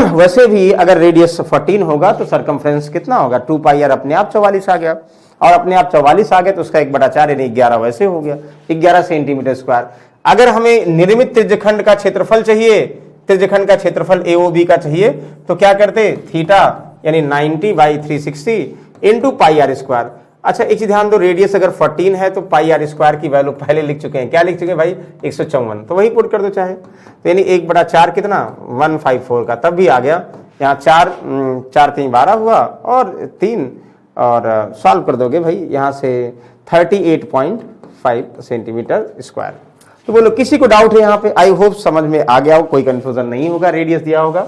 वैसे भी अगर रेडियस 14 होगा तो सरकमफ्रेंस कितना होगा, 2 पाई R अपने आप 44 आ गया, और अपने आप 44 आ गया तो उसका 1/4 यानी 11 वैसे हो गया, 11 सेंटीमीटर स्क्वायर। अगर हमें निर्मित त्रिज्यखंड का क्षेत्रफल चाहिए, त्रिज्यखंड का क्षेत्रफल AOB का चाहिए, तो क्या करते, थीटा यानी 90 by 360 into pi R square. अच्छा एक चीज ध्यान दो, रेडियस अगर 14 है तो पाई R स्क्वायर की वैल्यू पहले लिख चुके हैं, क्या लिख चुके हैं भाई, 154, तो वही पुट कर दो चाहे, तो यानी 1/4 कितना 154 का, तब भी आ गया। यहाँ 4 3 12 हुआ और 3 और सॉल्व कर दोगे भाई, यहाँ से 38.5 सेंटीमीटर स्क्वायर। तो बोलो किसी को डाउट है यहाँ पे, आई होप समझ में आ गया हो, कोई कंफ्यूजन नहीं होगा, रेडियस दिया होगा।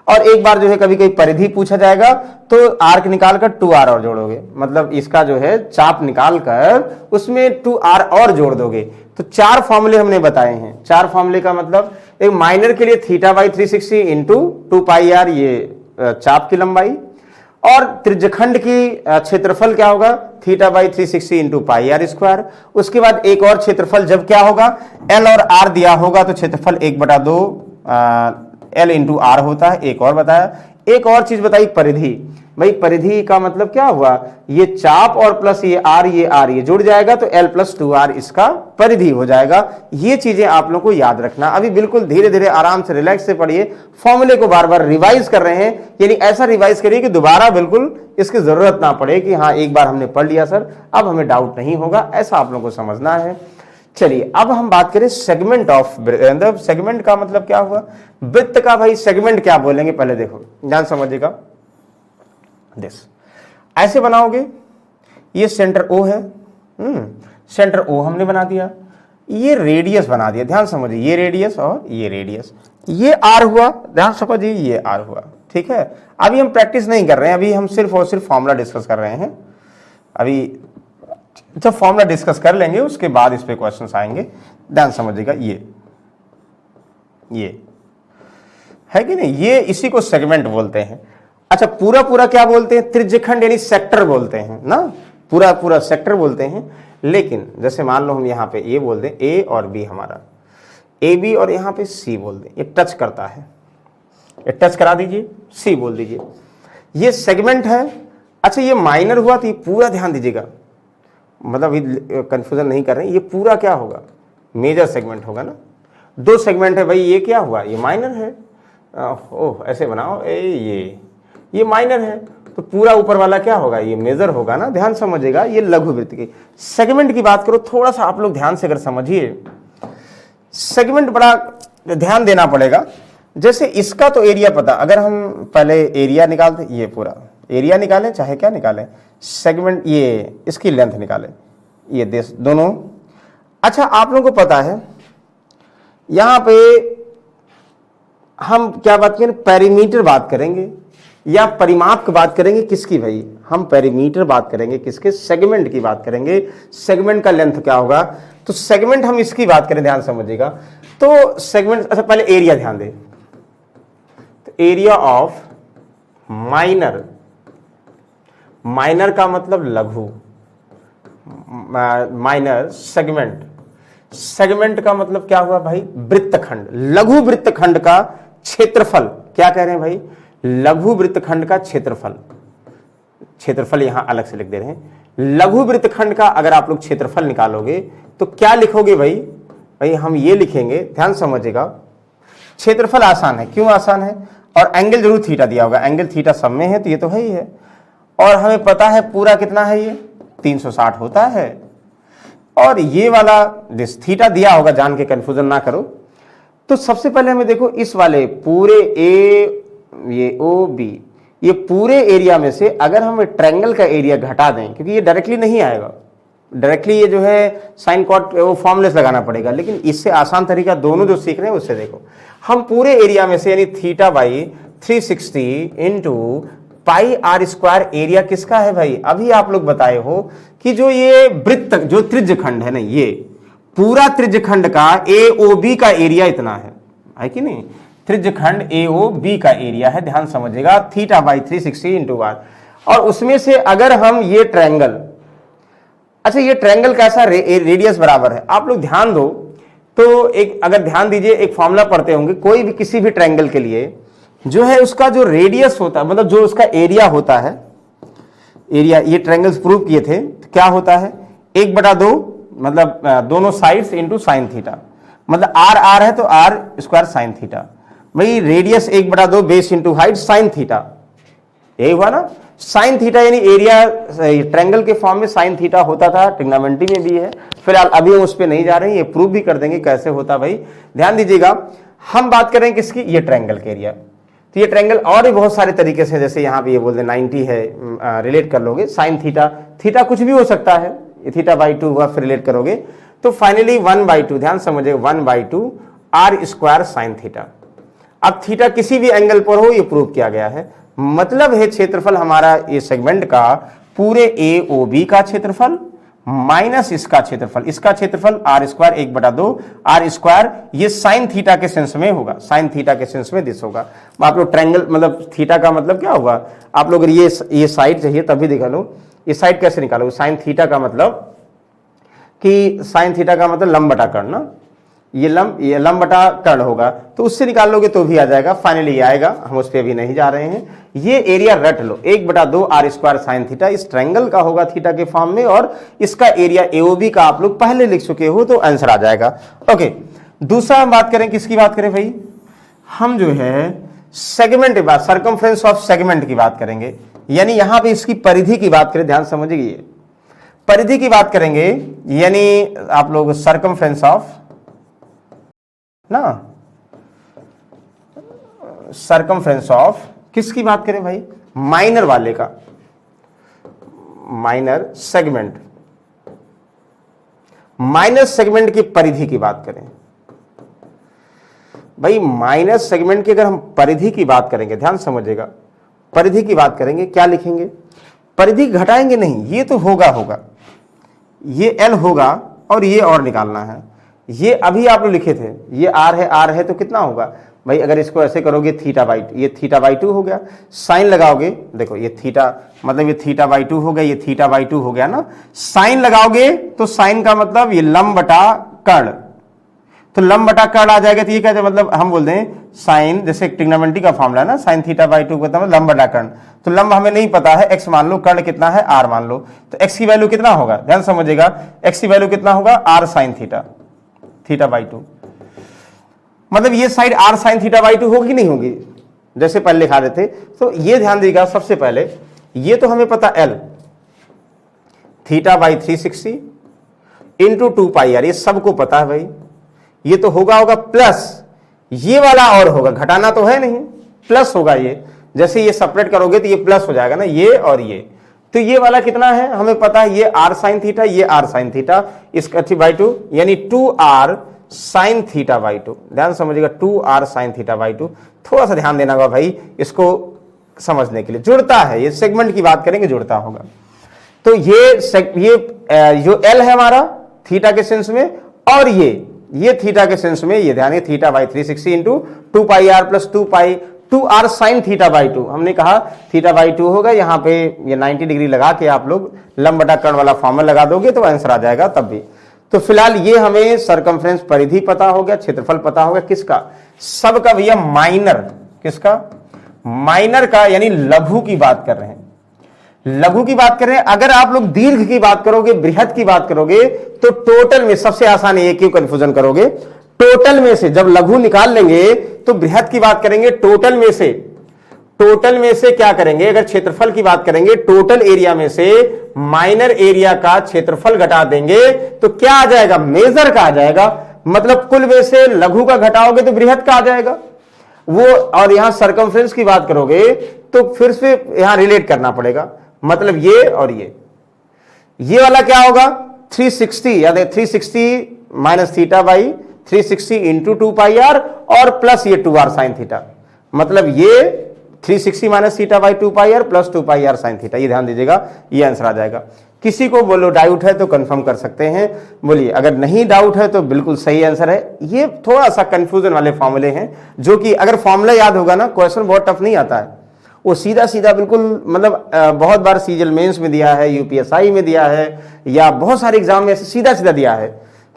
और एक बार जो है कभी कभी परिधि पूछा जाएगा तो आर्क निकालकर 2r और जोड़ोगे, मतलब इसका जो है चाप निकालकर उसमें 2r और जोड़ दोगे। तो 4 फॉर्मूले हमने बताए हैं। 4 फॉर्मूले का मतलब एक माइनर के लिए θ/360 इंटू 2πr ये चाप की लंबाई, और त्रिज्यखंड की क्षेत्रफल क्या होगा θ/360 इंटू πr²। उसके बाद एक और क्षेत्रफल जब क्या होगा l और r दिया होगा तो क्षेत्रफल 1/2 l इंटू आर होता है। एक और बताया, एक और चीज बताई परिधि। भाई परिधि का मतलब क्या हुआ, ये चाप और प्लस ये r ये जुड़ जाएगा तो l + 2r इसका परिधि हो जाएगा। ये चीजें आप लोगों को याद रखना। अभी बिल्कुल धीरे धीरे आराम से रिलैक्स से पढ़िए, फॉर्मूले को बार बार रिवाइज कर रहे हैं, यानी ऐसा रिवाइज करिए कि दोबारा बिल्कुल इसकी जरूरत ना पड़े कि हाँ एक बार हमने पढ़ लिया सर अब हमें डाउट नहीं होगा, ऐसा आप लोगों को समझना है। चलिए अब हम बात करें सेगमेंट ऑफ, सेगमेंट का मतलब क्या हुआ, वृत्त का। भाई सेगमेंट क्या बोलेंगे पहले देखो, ध्यान समझिएगा। दिस ऐसे बनाओगे, ये सेंटर O है, सेंटर O हमने बना दिया, ये रेडियस बना दिया, ध्यान समझिए, ये रेडियस और ये रेडियस, ये r हुआ, ध्यान समझिए ये r हुआ, ठीक है। अभी हम प्रैक्टिस नहीं कर रहे हैं, अभी हम सिर्फ और सिर्फ फॉर्मूला डिस्कस कर रहे हैं। अभी जब फॉर्मूला डिस्कस कर लेंगे उसके बाद इस पे क्वेश्चंस आएंगे, ध्यान समझिएगा। ये है कि नहीं, ये इसी को सेगमेंट बोलते हैं। अच्छा पूरा पूरा क्या बोलते हैं, त्रिज्यखंड यानी सेक्टर बोलते हैं ना, पूरा पूरा सेक्टर बोलते हैं। लेकिन जैसे मान लो हम यहाँ पे ए बोल दें, ए और बी हमारा ए बी, और यहाँ पे सी बोल दें, ये टच करता है, ये टच करा दीजिए, सी बोल दीजिए, ये सेगमेंट है। अच्छा ये माइनर हुआ तो ये पूरा ध्यान दीजिएगा, मतलब कंफ्यूजन नहीं कर रहे हैं, ये पूरा क्या होगा, मेजर सेगमेंट होगा ना। 2 सेगमेंट है भाई, ये क्या हुआ, ये माइनर है, ओह ऐसे बनाओ, ये माइनर है तो पूरा ऊपर वाला क्या होगा, ये मेजर होगा ना, ध्यान समझिएगा। ये लघु वृत्त की सेगमेंट की बात करो, थोड़ा सा आप लोग ध्यान से अगर समझिए, सेगमेंट बड़ा ध्यान देना पड़ेगा। जैसे इसका तो एरिया पता, अगर हम पहले एरिया निकालते, ये पूरा एरिया निकालें चाहे क्या निकालें, सेगमेंट ये इसकी लेंथ निकालें, ये दोनों। अच्छा आप लोगों को पता है यहां पे हम क्या बात करें, पेरीमीटर बात करेंगे या परिमाप की बात करेंगे, किसकी भाई, हम पेरीमीटर बात करेंगे, किसके, सेगमेंट की बात करेंगे। सेगमेंट का लेंथ क्या होगा, तो सेगमेंट हम इसकी बात करें, ध्यान समझिएगा। तो सेगमेंट, अच्छा पहले एरिया ध्यान दें, तो एरिया ऑफ माइनर, माइनर का मतलब लघु, माइनर सेगमेंट, सेगमेंट का मतलब क्या हुआ भाई, वृत्तखंड, लघु वृत्तखंड का क्षेत्रफल, क्या कह रहे हैं भाई, लघु वृत्तखंड का क्षेत्रफल, क्षेत्रफल यहां अलग से लिख दे रहे हैं। लघु वृत्तखंड का अगर आप लोग क्षेत्रफल निकालोगे तो क्या लिखोगे भाई हम ये लिखेंगे, ध्यान समझिएगा। क्षेत्रफल आसान है, क्यों आसान है, और एंगल जरूर थीटा दिया होगा, एंगल थीटा सब में है तो ये तो है ही है, और हमें पता है पूरा कितना है, ये 360 होता है, और ये वाला दिस थीटा दिया होगा, जान के कंफ्यूजन ना करो। तो सबसे पहले हमें देखो इस वाले पूरे ए, ये ओ बी, ये पूरे एरिया में से अगर हम ट्रायंगल का एरिया घटा दें, क्योंकि ये डायरेक्टली नहीं आएगा, डायरेक्टली ये जो है साइन कॉट वो फॉर्मूलेस लगाना पड़ेगा, लेकिन इससे आसान तरीका दोनों जो सीख रहे हैं उससे देखो, हम पूरे एरिया में से यानी θ/360 इंटू πr² एरिया किसका है भाई, अभी आप लोग बताए हो कि जो ये वृत्त, जो त्रिज्यखंड है ना, ये पूरा त्रिज्यखंड का AOB का एरिया इतना है कि नहीं, त्रिज्यखंड AOB का एरिया है, ध्यान समझिएगा, θ/360 इंटू r। और उसमें से अगर हम ये ट्रायंगल, अच्छा ये ट्रायंगल कैसा, रेडियस बराबर है, आप लोग ध्यान दो तो एक, अगर ध्यान दीजिए, एक फॉर्मूला पढ़ते होंगे, कोई भी किसी भी ट्रायंगल के लिए जो है उसका जो रेडियस होता है, मतलब जो उसका एरिया होता है, एरिया, ये ट्रायंगल्स प्रूव किए थे, तो क्या होता है 1/2, मतलब दोनों साइड्स इंटू साइन थीटा, मतलब r है तो r² साइन थीटा, भाई radius 1/2 base into height sine theta, यही हुआ ना। साइन थीटा यानी एरिया ट्रायंगल के फॉर्म में साइन थीटा होता था, ट्रिग्नोमेट्री में भी है, फिलहाल अभी हम उस पर नहीं जा रहे हैं, ये प्रूव भी कर देंगे कैसे होता। भाई ध्यान दीजिएगा, हम बात करें किसकी, ये ट्रायंगल के एरिया, तो ये ट्रायंगल और भी बहुत सारे तरीके से, जैसे यहाँ पे ये बोलते 90 है, रिलेट कर लोगे, साइन थीटा, थीटा कुछ भी हो सकता है, θ/2 हुआ, फिर रिलेट करोगे तो फाइनली 1/2, ध्यान समझिए 1/2 r² साइन थीटा। अब थीटा किसी भी एंगल पर हो, ये प्रूव किया गया है। मतलब है क्षेत्रफल हमारा ये सेगमेंट का पूरे AOB का क्षेत्रफल माइनस इसका क्षेत्रफल आर स्क्वायर 1/2 आर स्क्वायर, ये साइन थीटा के सेंस में होगा, साइन थीटा के सेंस में दिस होगा। आप लोग ट्रायंगल मतलब थीटा का मतलब क्या होगा, आप लोग ये साइड चाहिए तब भी दिखा लो, ये साइड कैसे निकालोगे, साइन थीटा का मतलब कि साइन थीटा का मतलब लंब बटा कर्ण ना, ये लंब बटा कर्ण होगा, तो उससे निकाल लोगे तो भी आ जाएगा, फाइनली ये आएगा, हम उस पर अभी नहीं जा रहे हैं। ये एरिया रट लो 1/2 आर स्क्वायर साइन थीटा, इस ट्रायंगल का होगा थीटा के फॉर्म में, और इसका एरिया AOB का आप लोग पहले लिख चुके हो, तो आंसर आ जाएगा। ओके, दूसरा हम बात करें, किसकी बात करें भाई, हम जो है सेगमेंट की बात, सर्कमफ्रेंस ऑफ सेगमेंट की बात करेंगे, यानी यहां पे इसकी परिधि की बात करें, ध्यान समझिए, परिधि की बात करेंगे, यानी आप लोग सर्कमफ्रेंस ऑफ ना, सर्कमफ्रेंस ऑफ किसकी बात करें भाई, माइनर वाले का, माइनर सेगमेंट की परिधि की बात करें भाई। माइनर सेगमेंट की अगर हम परिधि की बात करेंगे, ध्यान समझिएगा, परिधि की बात करेंगे, क्या लिखेंगे, परिधि घटाएंगे नहीं, ये तो होगा, ये L होगा और ये और निकालना है, ये अभी आप लोग लिखे थे, ये R है तो कितना होगा भाई, अगर इसको ऐसे करोगे ये θ/2 हो गया, साइन लगाओगे, देखो ये थीटा मतलब ये θ/2 हो गया, ये θ/2 हो गया ना, साइन लगाओगे तो साइन का मतलब ये लंब बटा कर्ण, तो लंब बटा कर्ण आ जाएगा, तो ये क्या है, मतलब हम बोलते हैं साइन, जैसे ट्रिग्नोमेट्री का फॉर्मूला है ना, साइन θ/2 का मतलब लंब बटा कर्ण, तो लंब हमें नहीं पता है, x मान लो, कर्ण कितना है r मान लो, तो x की वैल्यू कितना होगा, ध्यान समझिएगा, x की वैल्यू कितना होगा, r sin θ/2, मतलब ये साइड r sin θ/2 होगी नहीं होगी, जैसे पहले लिखा रहे थे। तो ये ध्यान दीजिएगा, सबसे पहले ये तो हमें पता L θ/360 इंटू 2πr, ये सबको पता है भाई, ये तो होगा प्लस ये वाला और होगा, घटाना तो है नहीं, प्लस होगा, ये जैसे ये सेपरेट करोगे तो ये प्लस हो जाएगा ना, ये और ये, तो ये वाला कितना है हमें पता है, ये r sin थीटा, ये r sin थीटा, इसका 3/2 यानी 2r sin θ/2, ध्यान समझिएगा, 2r sin θ/2, थोड़ा सा ध्यान देना होगा भाई इसको समझने के लिए, जुड़ता है, ये सेगमेंट की बात करेंगे जुड़ता होगा। तो ये जो L है हमारा थीटा के सेंस में, और ये थीटा के सेंस में, ये ध्यान, θ/360 into 2πr plus 2r sin θ/2, हमने कहा θ/2 होगा, यहाँ पे ये 90 डिग्री लगा के आप लोग लंब बटा कर्ण वाला फॉर्मूला लगा दोगे तो आंसर आ जाएगा तब भी। तो फिलहाल ये हमें सरकमफ्रेंस परिधि पता हो गया, क्षेत्रफल पता हो गया, किसका, सबका भैया, माइनर, किसका, माइनर का, यानी लघु की बात कर रहे हैं, लघु की बात कर रहे हैं। अगर आप लोग दीर्घ की बात करोगे, बृहद की बात करोगे, तो टोटल में सबसे आसान है, क्यों कंफ्यूजन करोगे, टोटल में से जब लघु निकाल लेंगे तो बृहद की बात करेंगे, टोटल में से क्या करेंगे, अगर क्षेत्रफल की बात करेंगे, टोटल एरिया में से माइनर एरिया का क्षेत्रफल घटा देंगे तो क्या आ जाएगा, मेजर का आ जाएगा, मतलब कुल में से लघु का घटाओगे तो बृहद का आ जाएगा वो। और यहां सरकमफ्रेंस की बात करोगे तो फिर से यहां रिलेट करना पड़ेगा, मतलब ये और ये वाला क्या होगा, 360, याद है 360 माइनस θ/360 इंटू 2πr और प्लस ये 2r sin थीटा, मतलब ये 360 minus θ/2πr plus 2πr sin theta, ये ध्यान दीजिएगा, ये आंसर आ जाएगा। किसी को बोलो डाउट है तो कंफर्म कर सकते हैं, बोलिए, अगर नहीं डाउट है तो बिल्कुल सही आंसर है। ये थोड़ा सा कंफ्यूजन वाले फॉर्मूले हैं, जो कि अगर फॉर्मूला याद होगा ना, क्वेश्चन बहुत टफ नहीं आता है, वो सीधा सीधा बिल्कुल, मतलब बहुत बार सीजीएल मेंस में दिया है, यूपीएसआई में दिया है, या बहुत सारे एग्जाम में ऐसे सीधा सीधा दिया है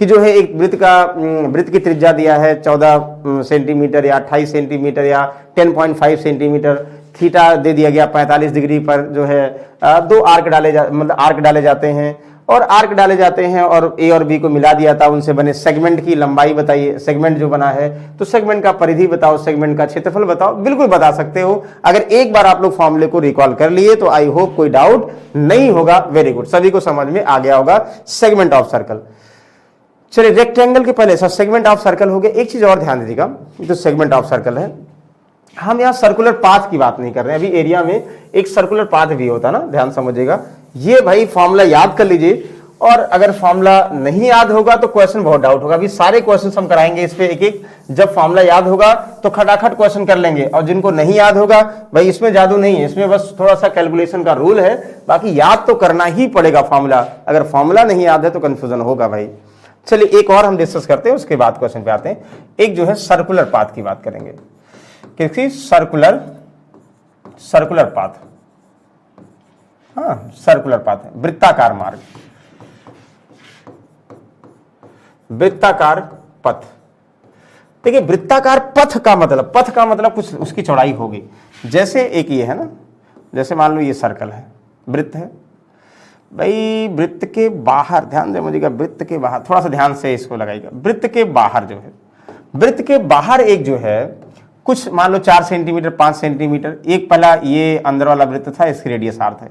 कि जो है एक वृत्त की त्रिज्या दिया है 14 सेंटीमीटर या 28 सेंटीमीटर या 10.5 सेंटीमीटर, थीटा दे दिया गया 45 डिग्री पर, जो है दो आर्क डाले जाते हैं, और आर्क डाले जाते हैं और ए और बी को मिला दिया था, उनसे बने सेगमेंट की लंबाई बताइए, सेगमेंट जो बना है, तो सेगमेंट का परिधि बताओ, सेगमेंट का क्षेत्रफल बताओ, बिल्कुल बता सकते हो। अगर एक बार आप लोग फॉर्मूले को रिकॉल कर लिए तो आई होप कोई डाउट नहीं होगा। वेरी गुड, सभी को समझ में आ गया होगा सेगमेंट ऑफ सर्कल। चलिए, रेक्टेंगल के पहले सेगमेंट ऑफ सर्कल हो गया। एक चीज और ध्यान दीजिएगा, तो सेगमेंट ऑफ सर्कल है, हम यहाँ सर्कुलर पाथ की बात नहीं कर रहे हैं, अभी एरिया में एक सर्कुलर पाथ भी होता है ना, ध्यान समझिएगा। ये भाई फॉर्मूला याद कर लीजिए, और अगर फॉर्मूला नहीं याद होगा तो क्वेश्चन बहुत डाउट होगा। अभी सारे क्वेश्चन हम कराएंगे इस पे एक एक। जब फॉर्मूला याद होगा तो खटाखट क्वेश्चन कर लेंगे, और जिनको नहीं याद होगा भाई इसमें जादू नहीं है, इसमें बस थोड़ा सा कैलकुलेशन का रूल है, बाकी याद तो करना ही पड़ेगा फॉर्मूला। अगर फॉर्मूला नहीं याद है तो कंफ्यूजन होगा भाई। चलिए एक और हम डिस्कस करते हैं, उसके बाद क्वेश्चन पे आते हैं। एक जो है सर्कुलर पाथ की बात करेंगे, किसी सर्कुलर पाथ, हाँ सर्कुलर पाथ है, वृत्ताकार मार्ग, वृत्ताकार पथ। देखिए वृत्ताकार पथ का मतलब कुछ उसकी चौड़ाई होगी। जैसे एक ये है ना, जैसे मान लो ये सर्कल है, वृत्त है भाई, वृत्त के बाहर ध्यान दे मुझेगा, वृत्त के बाहर थोड़ा सा ध्यान से इसको लगाइएगा। वृत्त के बाहर जो है, वृत्त के बाहर एक जो है कुछ मान लो 4 सेंटीमीटर 5 सेंटीमीटर, एक पहला ये अंदर वाला वृत्त था, इसकी रेडियस r था,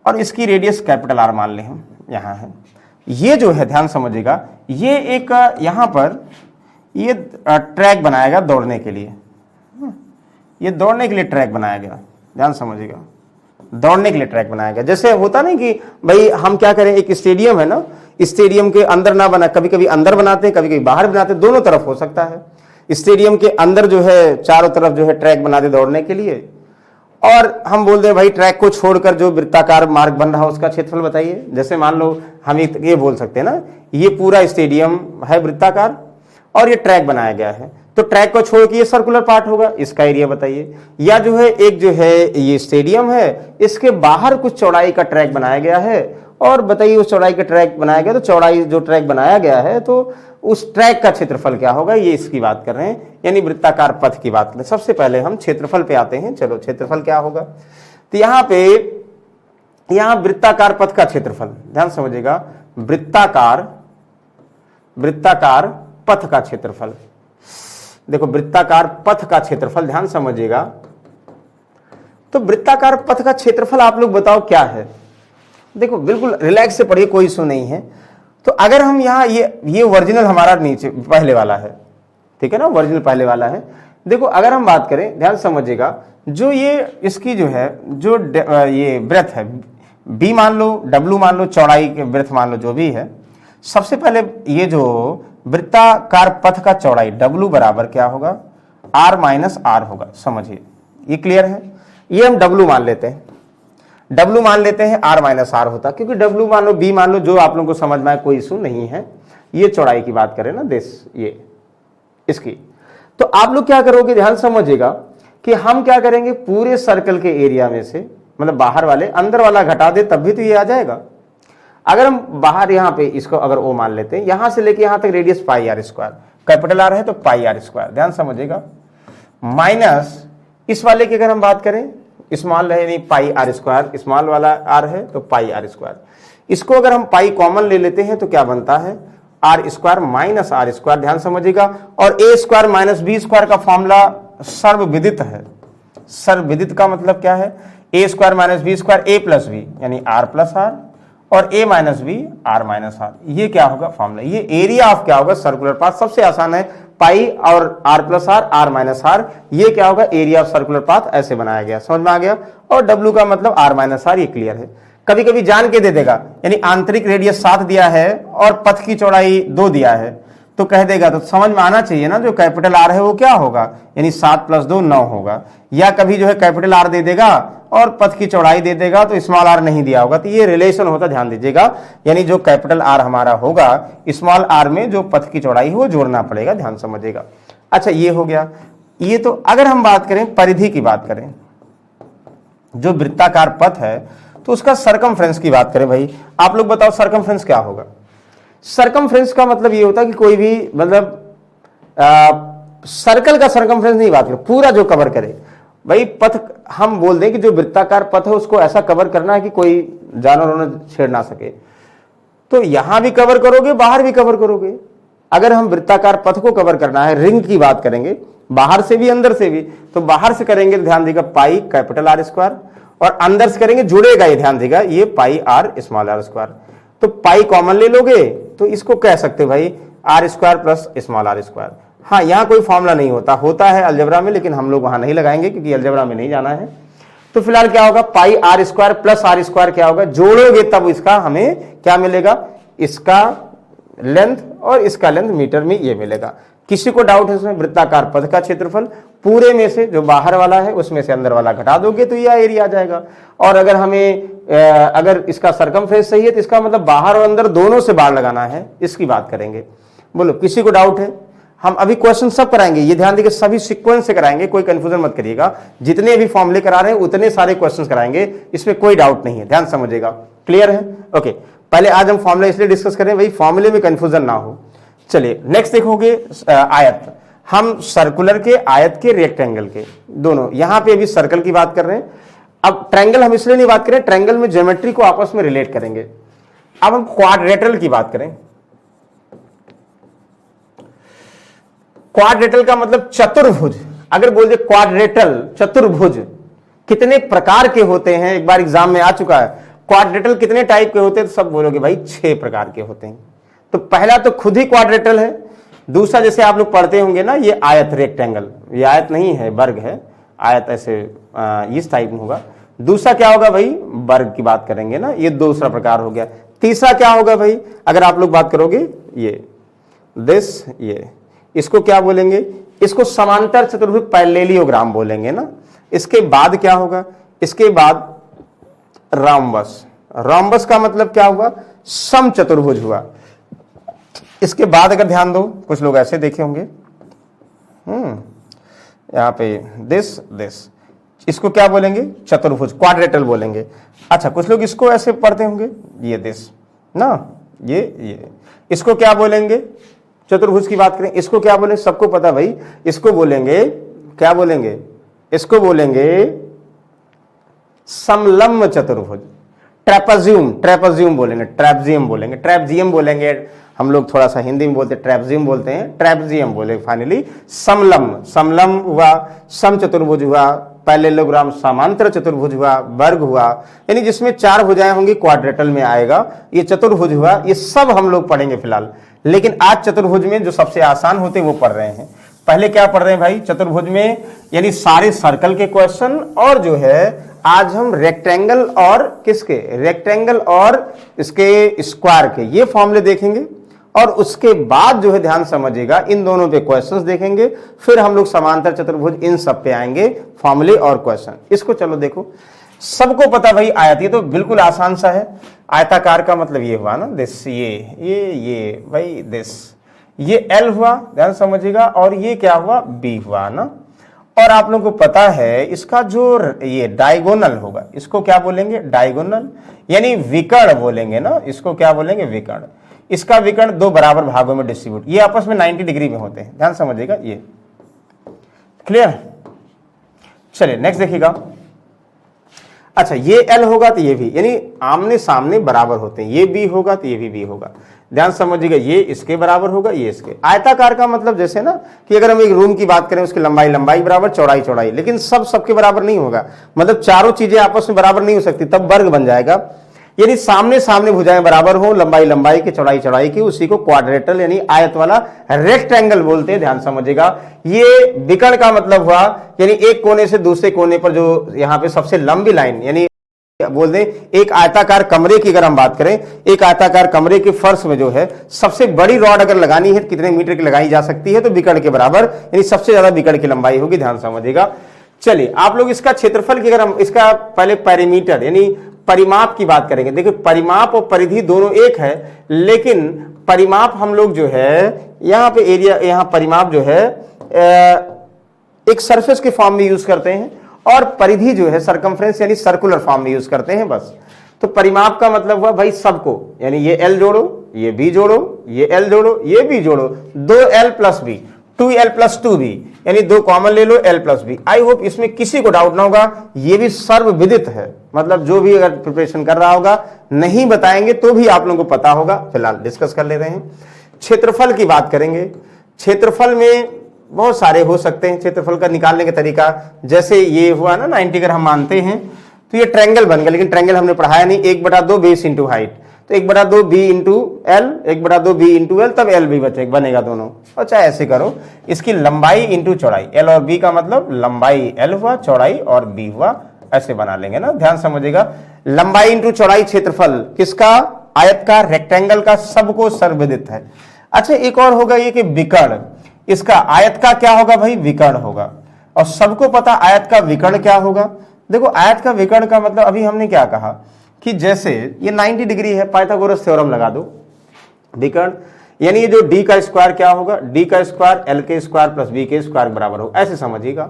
और इसकी रेडियस कैपिटल R मान ले हम, यहाँ है। ये जो है ध्यान समझिएगा, ये एक यहाँ पर ये ट्रैक बनाया गया दौड़ने के लिए, ये दौड़ने के लिए ट्रैक बनाया गया, ध्यान समझिएगा, दौड़ने के लिए ट्रैक बनाया गया। जैसे होता नहीं कि भाई हम क्या करें, एक स्टेडियम है ना, स्टेडियम के अंदर ना बना, कभी कभी अंदर बनाते हैं, कभी कभी बाहर बनाते हैं, दोनों तरफ हो सकता है। स्टेडियम के अंदर जो है चारों तरफ जो है ट्रैक बना दे दौड़ने के लिए, और हम बोल दे भाई ट्रैक को छोड़कर जो वृत्ताकार मार्ग बन रहा है उसका क्षेत्रफल बताइए। जैसे मान लो हम ये बोल सकते हैं ना, ये पूरा स्टेडियम है वृत्ताकार और ये ट्रैक बनाया गया है, तो ट्रैक को छोड़ के ये सर्कुलर पार्ट होगा, इसका एरिया बताइए। या जो है एक जो है ये स्टेडियम है, इसके बाहर कुछ चौड़ाई का ट्रैक बनाया गया है, और बताइए उस चौड़ाई का ट्रैक बनाया गया, तो चौड़ाई जो ट्रैक बनाया गया है तो उस ट्रैक का क्षेत्रफल क्या होगा, ये इसकी बात कर रहे हैं, यानी वृत्ताकार पथ की बात करें। सबसे पहले हम क्षेत्रफल पे आते हैं। चलो क्षेत्रफल क्या होगा, तो यहाँ वृत्ताकार पथ का क्षेत्रफल ध्यान समझिएगा, वृत्ताकार पथ का क्षेत्रफल। देखो वृत्ताकार पथ का क्षेत्रफल ध्यान समझिएगा, तो वृत्ताकार पथ का क्षेत्रफल आप लोग बताओ क्या है। देखो बिल्कुल रिलैक्स से पढ़िए, कोई इशू नहीं है। तो अगर हम यहाँ ये ओरिजिनल हमारा नीचे पहले वाला है, ठीक है ना, ओरिजिनल पहले वाला है। देखो अगर हम बात करें ध्यान समझिएगा, जो ये इसकी जो है जो ये ब्रेथ है b मान लो, w मान लो, चौड़ाई के ब्रेथ मान लो, जो भी है, सबसे पहले ये जो वृत्ताकार पथ का चौड़ाई w बराबर क्या होगा, r माइनस r होगा। समझिए ये क्लियर है, ये हम w मान लेते हैं, W मान लेते हैं, R माइनस R होता, क्योंकि W मान लो, B मान लो, जो आप लोगों को समझ में आए, कोई इशू नहीं है। ये चौड़ाई की बात करें ना, ये इसकी, तो आप लोग क्या करोगे ध्यान समझिएगा कि हम क्या करेंगे, पूरे सर्कल के एरिया में से मतलब बाहर वाले अंदर वाला घटा दे तब भी तो ये आ जाएगा। अगर हम बाहर यहाँ पे इसको अगर O मान लेते हैं, यहां से लेके यहां तक रेडियस पाई R स्क्वायर, कैपिटल R है तो पाई R स्क्वायर, ध्यान समझिएगा, माइनस इस वाले की अगर हम बात करें, स्मॉल है नहीं पाई R स्क्वायर, स्मॉल वाला R है तो पाई R स्क्वायर। इसको अगर हम पाई कॉमन ले लेते हैं तो क्या बनता है, R square minus R square, ध्यान समझिएगा। और A square minus B square का फॉर्मूला सर्वविदित है। सर्वविदित का मतलब क्या है, A square minus B square A plus B, यानी R प्लस R, और A minus B R minus R, ये क्या होगा फॉर्मूला। ये एरिया ऑफ क्या होगा, सर्कुलर पाथ। सबसे आसान है, पाई और R plus R, R minus R, ये क्या होगा, एरिया ऑफ सर्कुलर पाथ। ऐसे बनाया गया, समझ में आ गया। और W का मतलब R माइनस R, ये क्लियर है। कभी कभी जान के दे देगा, यानी आंतरिक रेडियस 7 दिया है और पथ की चौड़ाई 2 दिया है, तो कह देगा, तो समझ में आना चाहिए ना, जो कैपिटल R है वो क्या होगा, यानी 7 प्लस 2 9 होगा। या कभी जो है कैपिटल R दे देगा और पथ की चौड़ाई दे देगा, तो स्मॉल r नहीं दिया होगा, तो ये रिलेशन होता, ध्यान दीजिएगा। यानी जो कैपिटल R हमारा होगा, स्मॉल r में जो पथ की चौड़ाई है वो जोड़ना पड़ेगा, ध्यान समझिएगा। अच्छा ये हो गया। ये तो अगर हम बात करें परिधि की बात करें, जो वृत्ताकार पथ है तो उसका सरकमफ्रेंस की बात करें। भाई आप लोग बताओ सरकमफ्रेंस क्या होगा। सरकमफ्रेंस का मतलब ये होता है कि कोई भी मतलब सर्कल का सरकमफ्रेंस नहीं बात करें, पूरा जो कवर करे। भाई पथ हम बोल दें कि जो वृत्ताकार पथ है उसको ऐसा कवर करना है कि कोई जानवर छेड़ ना सके, तो यहां भी कवर करोगे, बाहर भी कवर करोगे। अगर हम वृत्ताकार पथ को कवर करना है, रिंग की बात करेंगे, बाहर से भी अंदर से भी, तो बाहर से करेंगे तो ध्यान देगा पाई कैपिटल R स्क्वायर, और अंदर से करेंगे जुड़ेगा, ये ध्यान देगा, ये पाई R स्मॉल r स्क्वायर। तो पाई कॉमन ले लोगे तो इसको कह सकते हो भाई R square plus small r square. हाँ, यहाँ कोई फॉर्मूला नहीं होता, होता है अलजेब्रा में, लेकिन हम लोग वहां नहीं लगाएंगे क्योंकि अलजेब्रा में नहीं जाना है। तो फिलहाल क्या होगा, pi are square plus R square क्या होगा, जोड़ोगे तब इसका हमें क्या मिलेगा, इसका लेंथ और इसका लेंथ मीटर में ये मिलेगा। किसी को डाउट है इसमें, वृत्ताकार पथ का क्षेत्रफल पूरे में से जो बाहर वाला है उसमें से अंदर वाला घटा दोगे तो यह एरिया आ जाएगा। और अगर हमें अगर इसका सरकमफ्रेंस सही है तो इसका मतलब बाहर और अंदर दोनों से बार लगाना है, इसकी बात करेंगे। बोलो किसी को डाउट है? हम अभी क्वेश्चन सब कराएंगे, ये ध्यान देखिए सभी सीक्वेंस से कराएंगे, कोई कंफ्यूजन मत करिएगा। जितने भी फॉर्मूले करा रहे हैं उतने सारे क्वेश्चन कराएंगे, इसमें कोई डाउट नहीं है, ध्यान समझिएगा। क्लियर है? ओके, पहले आज हम फॉर्मूला इसलिए डिस्कस करें भाई फॉर्मूले में कंफ्यूजन ना हो। चलिए नेक्स्ट देखोगे आयत, हम सर्कुलर के, आयत के, रेक्टेंगल के दोनों, यहां पे अभी सर्कल की बात कर रहे हैं। अब ट्रायंगल हम इसलिए नहीं बात करें, ट्रायंगल में ज्योमेट्री को आपस में रिलेट करेंगे। अब हम क्वाड्रेटल की बात करें। क्वाड्रेटल का मतलब चतुर्भुज। अगर बोल दे क्वाड्रेटल चतुर्भुज कितने प्रकार के होते हैं, एक बार एग्जाम में आ चुका है, क्वाड्रेटल कितने टाइप के होते हैं, तो सब बोलोगे भाई 6 प्रकार के होते हैं। तो पहला तो खुद ही क्वाड्रेटल है, दूसरा जैसे आप लोग पढ़ते होंगे ना, ये आयत रेक्टेंगल, ये आयत नहीं है वर्ग है, आयत ऐसे इस टाइप में होगा। दूसरा क्या होगा भाई, वर्ग की बात करेंगे ना, ये दूसरा प्रकार हो गया। तीसरा क्या होगा भाई, अगर आप लोग बात करोगे ये दिस, ये इसको क्या बोलेंगे, इसको समांतर चतुर्भुज पैरेललोग्राम बोलेंगे ना। इसके बाद क्या होगा, इसके बाद रोम्बस। रोम्बस का मतलब क्या हुआ, सम चतुर्भुज हुआ। इसके बाद अगर ध्यान दो, कुछ लोग ऐसे देखे होंगे, यहां पे दिस दिस, इसको क्या बोलेंगे, चतुर्भुज, क्वाड्रेटल बोलेंगे। अच्छा, कुछ लोग इसको ऐसे पढ़ते होंगे, ये दिस ना, ये इसको क्या बोलेंगे, चतुर्भुज की बात करें, इसको क्या बोलेंगे, सबको पता भाई, इसको बोलेंगे क्या बोलेंगे, इसको बोलेंगे समलंब चतुर्भुज। ट्रेपेजियम, ट्रेपेजियम बोलेंगे, ट्रेपजियम बोलेंगे, ट्रेपजियम बोलेंगे, हम लोग थोड़ा सा हिंदी में बोलते हैं ट्रेपजियम बोलते हैं, ट्रेपजियम बोले। फाइनली समलंब, समलंब हुआ, सम चतुर्भुज हुआ, पैरेललोग्राम समांतर चतुर्भुज हुआ, वर्ग हुआ, यानी जिसमें 4 भुजाएं होंगी क्वाड्रेटल में आएगा, ये चतुर्भुज हुआ। ये सब हम लोग पढ़ेंगे फिलहाल, लेकिन आज चतुर्भुज में जो सबसे आसान होते हैं वो पढ़ रहे हैं। पहले क्या पढ़ रहे हैं भाई, चतुर्भुज में यानी सारे सर्कल के क्वेश्चन, और जो है आज हम रेक्टेंगल और किसके, रेक्टेंगल और इसके स्क्वायर के ये फॉर्मूले देखेंगे। और उसके बाद जो है ध्यान समझिएगा, इन दोनों पे क्वेश्चंस देखेंगे, फिर हम लोग समांतर चतुर्भुज इन सब पे आएंगे, फॉर्मूले और क्वेश्चन। इसको चलो देखो, सबको पता भाई आयत, ये तो बिल्कुल आसान सा है। आयताकार का मतलब ये हुआ ना, दिस, ये भाई दिस, ये L हुआ, ध्यान समझिएगा, और ये क्या हुआ, B हुआ ना। और आप लोगों को पता है इसका जो ये डायगोनल होगा, इसको क्या बोलेंगे, डायगोनल, यानी विकर्ण बोलेंगे ना, इसको क्या बोलेंगे, विकर्ण। इसका विकर्ण 2 बराबर भागों में डिस्ट्रीब्यूट, ये आपस में 90 डिग्री में होते हैं, ध्यान समझिएगा। ये क्लियर? चलिए नेक्स्ट देखिएगा। अच्छा, ये L होगा तो ये भी, यानी आमने सामने बराबर होते हैं, ये B होगा तो ये भी B होगा, ध्यान समझिएगा। ये इसके बराबर होगा, ये इसके। आयताकार का मतलब जैसे ना कि अगर हम एक रूम की बात करें, उसकी लंबाई लंबाई बराबर, चौड़ाई चौड़ाई, लेकिन सबके बराबर नहीं होगा, मतलब चारों चीजें आपस में बराबर नहीं हो सकती, तब वर्ग बन जाएगा। यानी सामने सामने भुजाएं बराबर हो, लंबाई लंबाई की, चौड़ाई चौड़ाई की, उसी को क्वाड्रेटल यानी आयत वाला रेक्टेंगल बोलते हैं, ध्यान समझिएगा। ये विकर्ण का मतलब हुआ, यानी एक कोने से दूसरे कोने पर जो यहाँ पे सबसे लंबी लाइन, यानी बोल दें एक आयताकार कमरे की अगर हम बात करें, एक आयताकार कमरे के फर्श में जो है सबसे बड़ी रॉड अगर लगानी है, कितने मीटर की लगाई जा सकती है, तो विकर्ण के बराबर, यानी सबसे ज्यादा विकर्ण की लंबाई होगी, ध्यान समझिएगा। चलिए आप लोग इसका क्षेत्रफल की अगर हम इसका पहले पैरीमीटर यानी परिमाप की बात करेंगे। देखिए परिमाप और परिधि दोनों एक है, लेकिन परिमाप हम लोग जो है यहाँ पे एरिया, यहाँ परिमाप जो है एक सरफेस के फॉर्म में यूज करते हैं, और परिधि जो है सरकमफ्रेंस यानी सर्कुलर फॉर्म में यूज करते हैं बस। तो परिमाप का मतलब हुआ भाई सबको, यानी ये L जोड़ो, ये B जोड़ो, ये L जोड़ो, ये B जोड़ो, 2L plus B, 2L plus 2B, यानी 2 कॉमन ले लो, L plus B। I hope इसमें किसी को डाउट ना होगा, ये भी सर्वविदित है, मतलब जो भी अगर प्रिपरेशन कर रहा होगा, नहीं बताएंगे तो भी आप लोगों को पता होगा। फिलहाल डिस्कस कर ले रहे हैं। क्षेत्रफल की बात करेंगे। क्षेत्रफल में बहुत सारे हो सकते हैं, क्षेत्रफल का निकालने का तरीका, जैसे ये हुआ ना 90 अगर हम मानते हैं तो ये ट्रायंगल बन गया, लेकिन ट्रायंगल हमने पढ़ाया नहीं। 1/2 बेस इंटू हाइट, तो 1/2 B into L, 1/2 B into L, तब L भी बनेगा दोनों। और चाहे ऐसे करो, इसकी लंबाई इंटू चौड़ाई, L और B का मतलब लंबाई L हुआ, चौड़ाई और B हुआ, ऐसे बना लेंगे ना, ध्यान समझिएगा। लंबाई इंटू चौड़ाई क्षेत्रफल किसका, आयत का, रेक्टेंगल का, सबको सर्वविदित है। अच्छा एक और होगा ये कि विकर्ण, इसका आयत का क्या होगा भाई, विकर्ण होगा। और सबको पता आयत का विकर्ण क्या होगा। देखो आयत का विकर्ण का मतलब अभी हमने क्या कहा कि जैसे ये 90 डिग्री है, पाइथागोरस थ्योरम लगा दो, विकर्ण यानी ये जो डी का स्क्वायर क्या होगा, डी का स्क्वायर एल के स्क्वायर प्लस बी के स्क्वायर बराबर हो, ऐसे समझिएगा।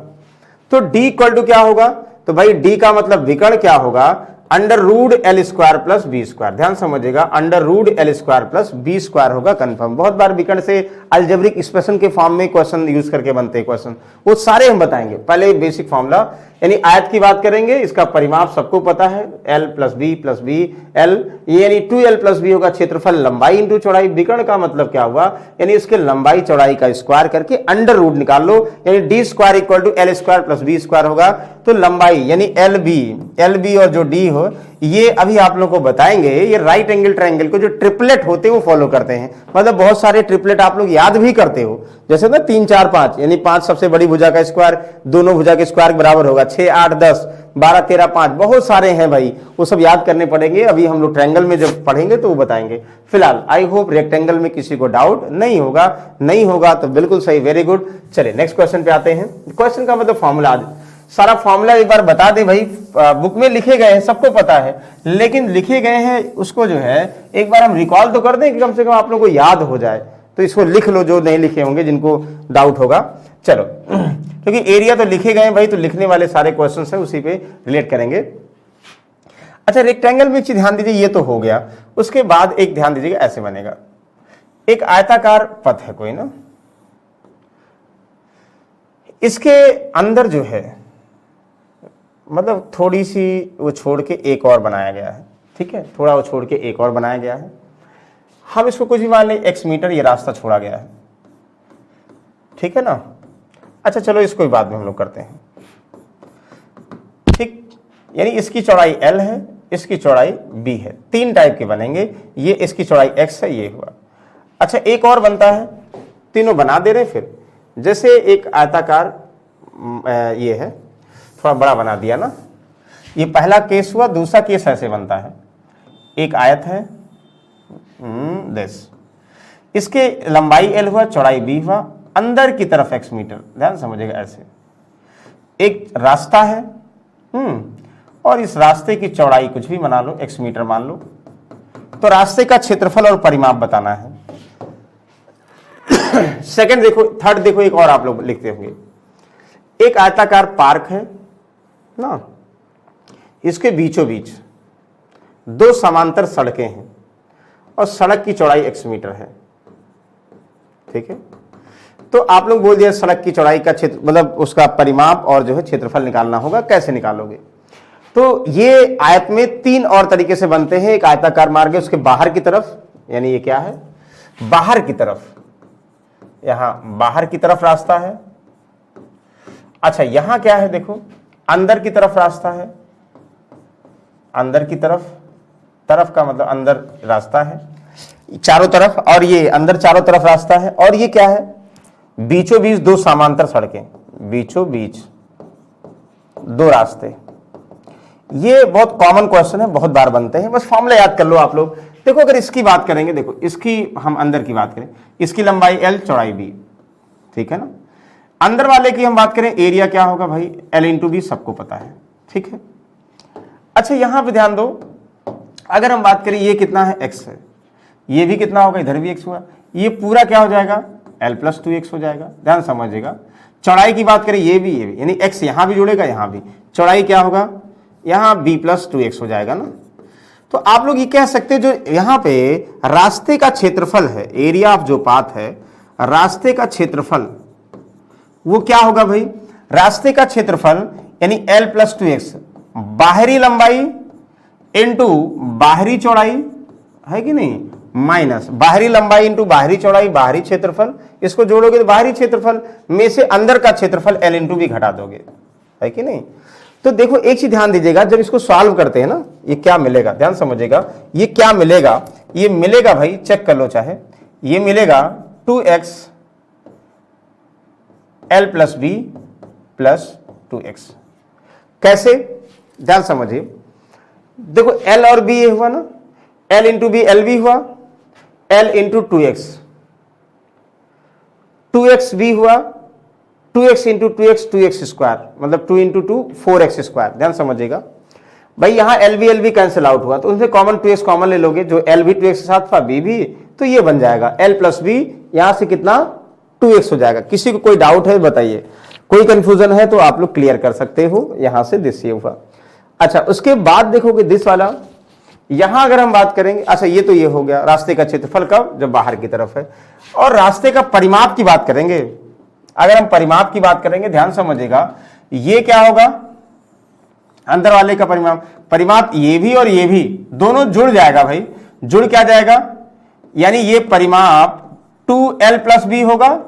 तो डी इक्वल टू क्या होगा, तो भाई डी का मतलब विकर्ण क्या होगा, under root L square plus B square. ध्यान समझिएगा, under root L square plus B square होगा कंफर्म। बहुत बार विकर्ण से अलजेब्रिक एक्सप्रेशन के फॉर्म में क्वेश्चन यूज करके बनते हैं क्वेश्चन, वो सारे हम बताएंगे। पहले बेसिक फॉर्मूला यानी आयत की बात करेंगे, इसका परिमाप सबको पता है, एल प्लस बी एल, यानी 2l प्लस बी होगा क्षेत्रफल लंबाई इंटू चौड़ाई। विकर्ण का मतलब क्या हुआ, यानी इसके लंबाई चौड़ाई का स्क्वायर करके अंडर रूट निकाल लो, यानी D square equal to L square plus B square होगा। तो लंबाई यानी एल बी और जो डी हो, ये अभी आप लोगों को बताएंगे, ये राइट एंगल ट्रायंगल को जो ट्रिपलेट होते हैं वो फॉलो करते हैं। मतलब बहुत सारे ट्रिपलेट आप लोग याद भी करते हो, जैसे ना 3 4 5, यानी 5 सबसे बड़ी भुजा का स्क्वायर, दोनों भुजा के स्क्वायर बराबर होगा 6 8 10 12 13 5, बहुत सारे हैं भाई, वो सब याद करने पड़ेंगे। अभी हम लोग ट्रायंगल में जब पढ़ेंगे तो वो बताएंगे। फिलहाल आई होप रेक्टेंगल में किसी को डाउट नहीं होगा, नहीं होगा तो बिल्कुल सही, वेरी गुड। चलिए नेक्स्ट क्वेश्चन पे आते हैं। क्वेश्चन का मतलब फॉर्मूला, सारा फॉर्मूला एक बार बता दे भाई, बुक में लिखे गए हैं सबको पता है, लेकिन लिखे गए हैं उसको जो है एक बार हम रिकॉल तो कर दें कि कम से कम आप लोगों को याद हो जाए। तो इसको लिख लो जो नहीं लिखे होंगे, जिनको डाउट होगा। चलो क्योंकि एरिया तो लिखे गए भाई, तो लिखने वाले सारे क्वेश्चंस हैं उसी पे रिलेट करेंगे। अच्छा रेक्टेंगल में एक चीज ध्यान दीजिए, ये तो हो गया। उसके बाद एक ध्यान दीजिएगा, ऐसे बनेगा एक आयताकार पथ है कोई ना, इसके अंदर जो है मतलब थोड़ी सी वो छोड़ के एक और बनाया गया है, ठीक है, थोड़ा वो छोड़ के एक और बनाया गया है। हम इसको कुछ भी मान लें, x मीटर ये रास्ता छोड़ा गया है, ठीक है ना। अच्छा चलो इसको भी बाद में हम लोग करते हैं, ठीक। यानी इसकी चौड़ाई l है, इसकी चौड़ाई b है, 3 टाइप के बनेंगे। ये इसकी चौड़ाई x है, ये हुआ। अच्छा एक और बनता है, तीनों बना दे रहे। फिर जैसे एक आयताकार ये है, थोड़ा बड़ा बना दिया ना, ये पहला केस हुआ। दूसरा केस ऐसे बनता है, एक आयत है दिस, इसके लंबाई l हुआ, चौड़ाई b हुआ, अंदर की तरफ x मीटर। ध्यान समझिएगा, ऐसे एक रास्ता है और इस रास्ते की चौड़ाई कुछ भी बना लो, x मीटर मान लो। तो रास्ते का क्षेत्रफल और परिमाप बताना है। सेकंड देखो, थर्ड देखो, एक और आप लोग लिखते होंगे, एक आयताकार पार्क है ना, इसके बीचों बीच 2 समांतर सड़कें हैं और सड़क की चौड़ाई x मीटर है, ठीक है। तो आप लोग बोल दिया सड़क की चौड़ाई का क्षेत्र मतलब उसका परिमाप और जो है क्षेत्रफल निकालना होगा। कैसे निकालोगे, तो ये आयत में 3 और तरीके से बनते हैं। एक आयताकार मार्ग है, उसके बाहर की तरफ, यानी ये क्या है, बाहर की तरफ, यहां बाहर की तरफ रास्ता है। अच्छा यहां क्या है, देखो अंदर की तरफ रास्ता है, अंदर की तरफ का मतलब अंदर रास्ता है चारों तरफ, और ये अंदर चारों तरफ रास्ता है। और ये क्या है, बीचों बीच 2 समांतर सड़कें, बीचों बीच 2 रास्ते। ये बहुत कॉमन क्वेश्चन है, बहुत बार बनते हैं, बस फॉर्मूला याद कर लो आप लोग। देखो अगर इसकी बात करेंगे, देखो इसकी हम अंदर की बात करें, इसकी लंबाई l, चौड़ाई b, ठीक है ना। अंदर वाले की हम बात करें, एरिया क्या होगा भाई, l इंटू बी, सबको पता है, ठीक है। अच्छा यहां पे ध्यान दो, अगर हम बात करें ये कितना है, x है, ये भी कितना होगा, इधर भी x हुआ, ये पूरा क्या हो जाएगा, l प्लस 2x हो जाएगा। ध्यान समझिएगा। चौड़ाई की बात करें, ये भी यानी x यहां भी जुड़ेगा, यहां भी, चौड़ाई क्या होगा, यहां b प्लस 2x हो जाएगा ना। तो आप लोग ये कह सकते हैं जो यहां पे रास्ते का क्षेत्रफल है, एरिया ऑफ जो पाथ है, रास्ते का क्षेत्रफल वो क्या होगा भाई, रास्ते का क्षेत्रफल यानी l प्लस 2x, बाहरी लंबाई इंटू बाहरी चौड़ाई है कि नहीं, माइनस बाहरी लंबाई इंटू बाहरी चौड़ाई, बाहरी क्षेत्रफल, इसको जोड़ोगे तो बाहरी क्षेत्रफल में से अंदर का क्षेत्रफल l इंटू भी घटा दोगे, है कि नहीं। तो देखो एक चीज ध्यान दीजिएगा, जब इसको सॉल्व करते हैं ना, ये क्या मिलेगा, ध्यान समझिएगा, ये क्या मिलेगा, ये मिलेगा भाई, चेक कर लो चाहे, ये मिलेगा 2x l plus B plus 2x। कैसे, ध्यान समझिए, देखो L और B ये हुआ ना, L into B L B हुआ, L into 2x, 2x b हुआ, 2x इंटू 2x स्क्वायर, मतलब 2 इंटू 2 4x स्क्वायर। ध्यान समझिएगा भाई, यहां एल बी कैंसिल आउट हुआ तो उनसे कॉमन 2x कॉमन ले लोगे, जो एल भी 2x के साथ था, बी भी, तो ये बन जाएगा L प्लस बी, यहां से कितना 2x हो जाएगा। किसी को कोई डाउट है बताइए, कोई कंफ्यूजन है तो आप लोग क्लियर कर सकते हो। यहां से दिस ये हुआ। अच्छा, उसके बाद देखोगे दिस वाला, यहां अगर हम बात करेंगे, अच्छा ये तो ये हो गया रास्ते का क्षेत्रफल कब, जब बाहर की तरफ है। और रास्ते का परिमाप की बात करेंगे, अगर हम परिमाप की बात करेंगे, ध्यान समझिएगा, ये क्या होगा, अंदर वाले का परिमाप ये भी और ये भी दोनों जुड़ जाएगा भाई, जुड़ क्या जाएगा, यानी ये परिमाप 2L प्लस बी होगा,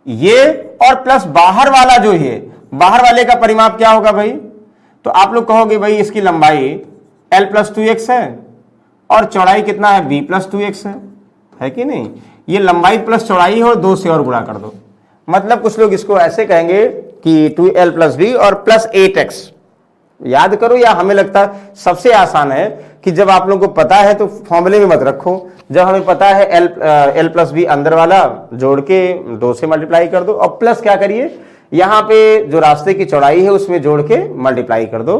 ये और प्लस बाहर वाला जो है, बाहर वाले का परिमाप क्या होगा भाई, तो आप लोग कहोगे भाई इसकी लंबाई L प्लस 2x है और चौड़ाई कितना है, B प्लस 2x है कि नहीं, ये लंबाई प्लस चौड़ाई हो, 2 से और गुणा कर दो। मतलब कुछ लोग इसको ऐसे कहेंगे कि 2L प्लस बी और प्लस 8x, याद करो, या हमें लगता है सबसे आसान है कि जब आप लोगों को पता है तो फॉर्मूले में मत रखो, जब हमें पता है L प्लस बी अंदर वाला जोड़ के 2 से मल्टीप्लाई कर दो, और प्लस क्या करिए, यहां पे जो रास्ते की चौड़ाई है उसमें जोड़ के मल्टीप्लाई कर दो,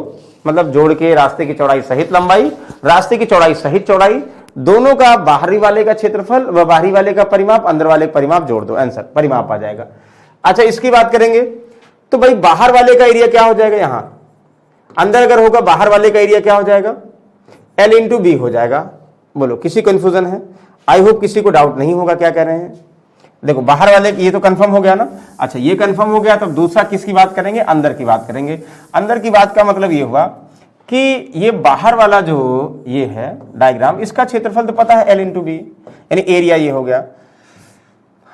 मतलब जोड़ के रास्ते की चौड़ाई सहित लंबाई, रास्ते की चौड़ाई सहित चौड़ाई, दोनों का बाहरी वाले का क्षेत्रफल व बाहरी वाले का परिमाप, अंदर वाले परिमाप जोड़ दो, आंसर परिमाप आ जाएगा। अच्छा, इसकी बात करेंगे तो भाई बाहर वाले का एरिया क्या हो जाएगा, यहां अंदर अगर होगा बाहर वाले का एरिया क्या हो जाएगा, L इंटू बी हो जाएगा। बोलो किसी कंफ्यूजन है, आई होप किसी को डाउट नहीं होगा क्या कह रहे हैं। देखो बाहर वाले ये तो कंफर्म हो गया ना। अच्छा, ये कंफर्म हो गया, तब दूसरा किसकी बात करेंगे, अंदर की बात करेंगे। अंदर की बात का मतलब ये हुआ कि ये बाहर वाला जो ये है डायग्राम, इसका क्षेत्रफल तो पता है L इंटू बी, यानी एरिया ये हो गया।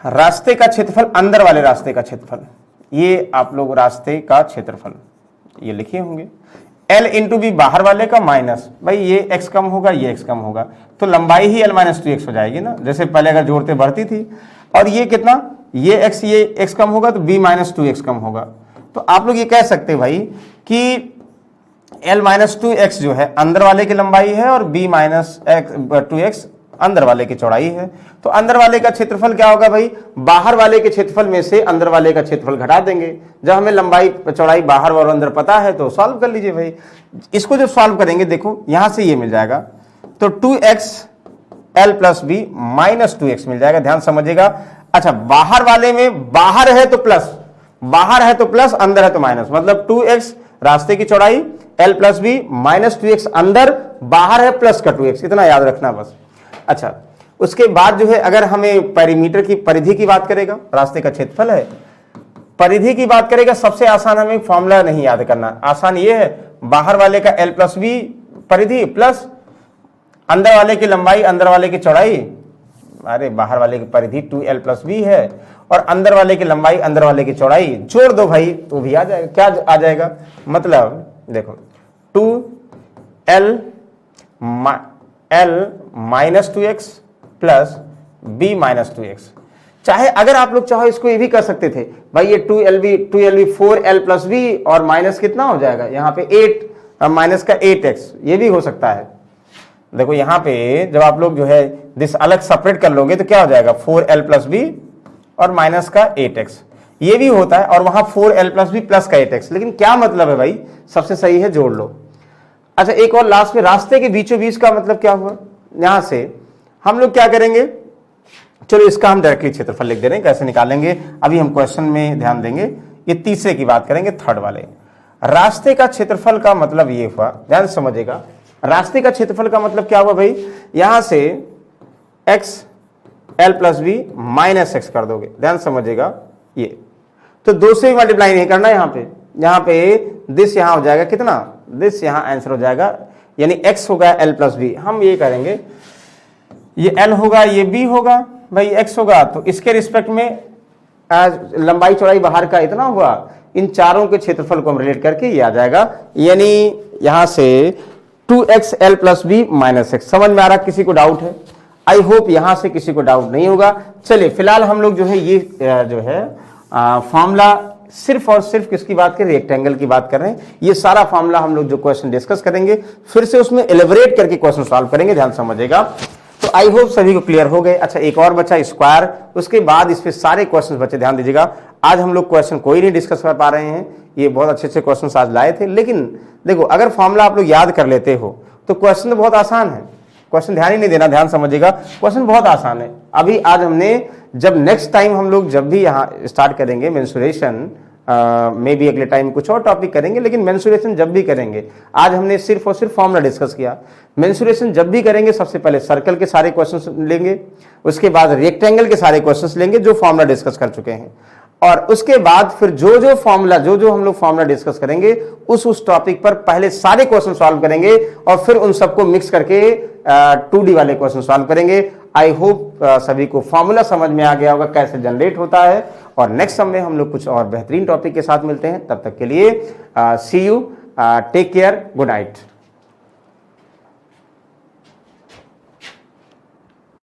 रास्ते का क्षेत्रफल, अंदर वाले रास्ते का क्षेत्रफल, ये आप लोग रास्ते का क्षेत्रफल ये लिखे होंगे, L इंटू बी बाहर वाले का माइनस, भाई ये x कम होगा, ये x कम होगा, तो लंबाई ही L माइनस 2x हो जाएगी ना, जैसे पहले अगर जोड़ते बढ़ती थी। और ये कितना, ये x कम होगा तो b माइनस 2x कम होगा। तो आप लोग ये कह सकते हैं भाई कि L माइनस 2x जो है अंदर वाले की लंबाई है और b माइनस 2x अंदर वाले की चौड़ाई है। तो अंदर वाले का क्षेत्रफल क्या होगा भाई, बाहर वाले के क्षेत्रफल में से अंदर वाले का क्षेत्रफल घटा देंगे। जब हमें लंबाई चौड़ाई बाहर और अंदर पता है तो सॉल्व कर लीजिए भाई। इसको जब सॉल्व करेंगे, देखो यहां से ये मिल जाएगा, तो 2x L plus B minus 2x मिल जाएगा। ध्यान समझिएगा। अच्छा, बाहर वाले में बाहर है तो प्लस, बाहर है तो प्लस, अंदर है तो माइनस, मतलब 2x रास्ते की चौड़ाई, L plus B minus 2x अंदर, बाहर है प्लस का 2x, इतना याद रखना बस। अच्छा, उसके बाद जो है अगर हमें पेरीमीटर की परिधि की बात करेगा, रास्ते का क्षेत्रफल है, परिधि की बात करेगा, सबसे आसान हमें फॉर्मूला नहीं याद करना, आसान ये है, बाहर वाले का L प्लस बी परिधि प्लस अंदर वाले की लंबाई, अंदर वाले की चौड़ाई, अरे बाहर वाले की परिधि 2L प्लस बी है और अंदर वाले की लंबाई, अंदर वाले की चौड़ाई, जोड़ दो भाई तो भी आ जाएगा। क्या आ जाएगा, मतलब देखो 2L minus 2x plus b minus 2x। चाहे अगर आप लोग चाहो इसको ये भी कर सकते थे भाई, ये 2LB 4L प्लस बी और माइनस कितना हो जाएगा यहाँ पे 8, माइनस का 8x, ये भी हो सकता है। देखो यहाँ पे जब आप लोग जो है दिस अलग सेपरेट कर लोगे तो क्या हो जाएगा 4L प्लस बी और माइनस का 8x, ये भी होता है, और वहां 4L प्लस बी प्लस का 8x। लेकिन क्या मतलब है भाई, सबसे सही है जोड़ लो। अच्छा, एक और लास्ट में, रास्ते के बीचों बीच का मतलब क्या हुआ, यहां से हम लोग क्या करेंगे, चलो इसका हम डायरेक्टली क्षेत्रफल लिख दे रहे हैं, कैसे निकालेंगे अभी हम क्वेश्चन में ध्यान देंगे। ये तीसरे की बात करेंगे, थर्ड वाले। रास्ते का क्षेत्रफल का मतलब ये हुआ, ध्यान समझिएगा, रास्ते का क्षेत्रफल का मतलब क्या हुआ भाई, यहां से x L plus B minus X कर दोगे, ध्यान समझिएगा, ये तो 2 से भी मल्टीप्लाई नहीं करना, यहाँ पे दिस यहां हो जाएगा कितना, दिस यहां आंसर हो जाएगा, यानी x होगा L प्लस बी। हम ये करेंगे, ये L होगा, ये B होगा, भाई x होगा तो इसके रिस्पेक्ट में लंबाई चौड़ाई बाहर का इतना हुआ, इन चारों के क्षेत्रफल को हम रिलेट करके ये आ जाएगा, यानी यहां से 2x L plus B minus X. समझ में आ रहा, किसी को डाउट है? आई होप यहां से किसी को डाउट नहीं होगा। चलिए फिलहाल हम लोग जो है ये जो है फॉर्मूला सिर्फ और सिर्फ किसकी बात करें, रेक्टेंगल की बात कर रहे हैं। ये सारा फॉर्मूला हम लोग जो क्वेश्चन डिस्कस करेंगे फिर से उसमें एलिबरेट करके क्वेश्चन सॉल्व करेंगे, ध्यान समझिएगा। तो आई होप सभी को क्लियर हो गए। अच्छा, एक और बचा स्क्वायर, उसके बाद इस पे सारे क्वेश्चन बचे, ध्यान दीजिएगा। आज हम लोग क्वेश्चन कोई नहीं डिस्कस कर पा रहे हैं, ये बहुत अच्छे अच्छे क्वेश्चन आज लाए थे, लेकिन देखो अगर फॉर्मूला आप लोग याद कर लेते हो तो क्वेश्चन तो बहुत आसान है। क्वेश्चन ध्यान ही नहीं देना, ध्यान समझिएगा, क्वेश्चन बहुत आसान है। अभी आज हमने जब नेक्स्ट टाइम हम लोग जब भी यहाँ स्टार्ट करेंगे मेंसुरेशन, मे बी अगले टाइम कुछ और टॉपिक करेंगे, लेकिन मेंसुरेशन जब भी करेंगे, आज हमने सिर्फ और सिर्फ फॉर्मूला डिस्कस किया। मेंसुरेशन जब भी करेंगे सबसे पहले सर्कल के सारे क्वेश्चंस लेंगे, उसके बाद रेक्टेंगल के सारे क्वेश्चंस लेंगे जो फॉर्मूला डिस्कस कर चुके हैं, और उसके बाद फिर जो जो फॉर्मूला जो हम लोग फॉर्मूला डिस्कस करेंगे उस टॉपिक पर पहले सारे क्वेश्चन सॉल्व करेंगे और फिर उन सबको मिक्स करके 2D वाले क्वेश्चन सॉल्व करेंगे। आई होप सभी को फॉर्मूला समझ में आ गया होगा कैसे जनरेट होता है, और नेक्स्ट समय हम लोग कुछ और बेहतरीन टॉपिक के साथ मिलते हैं। तब तक के लिए see you, take care, good night.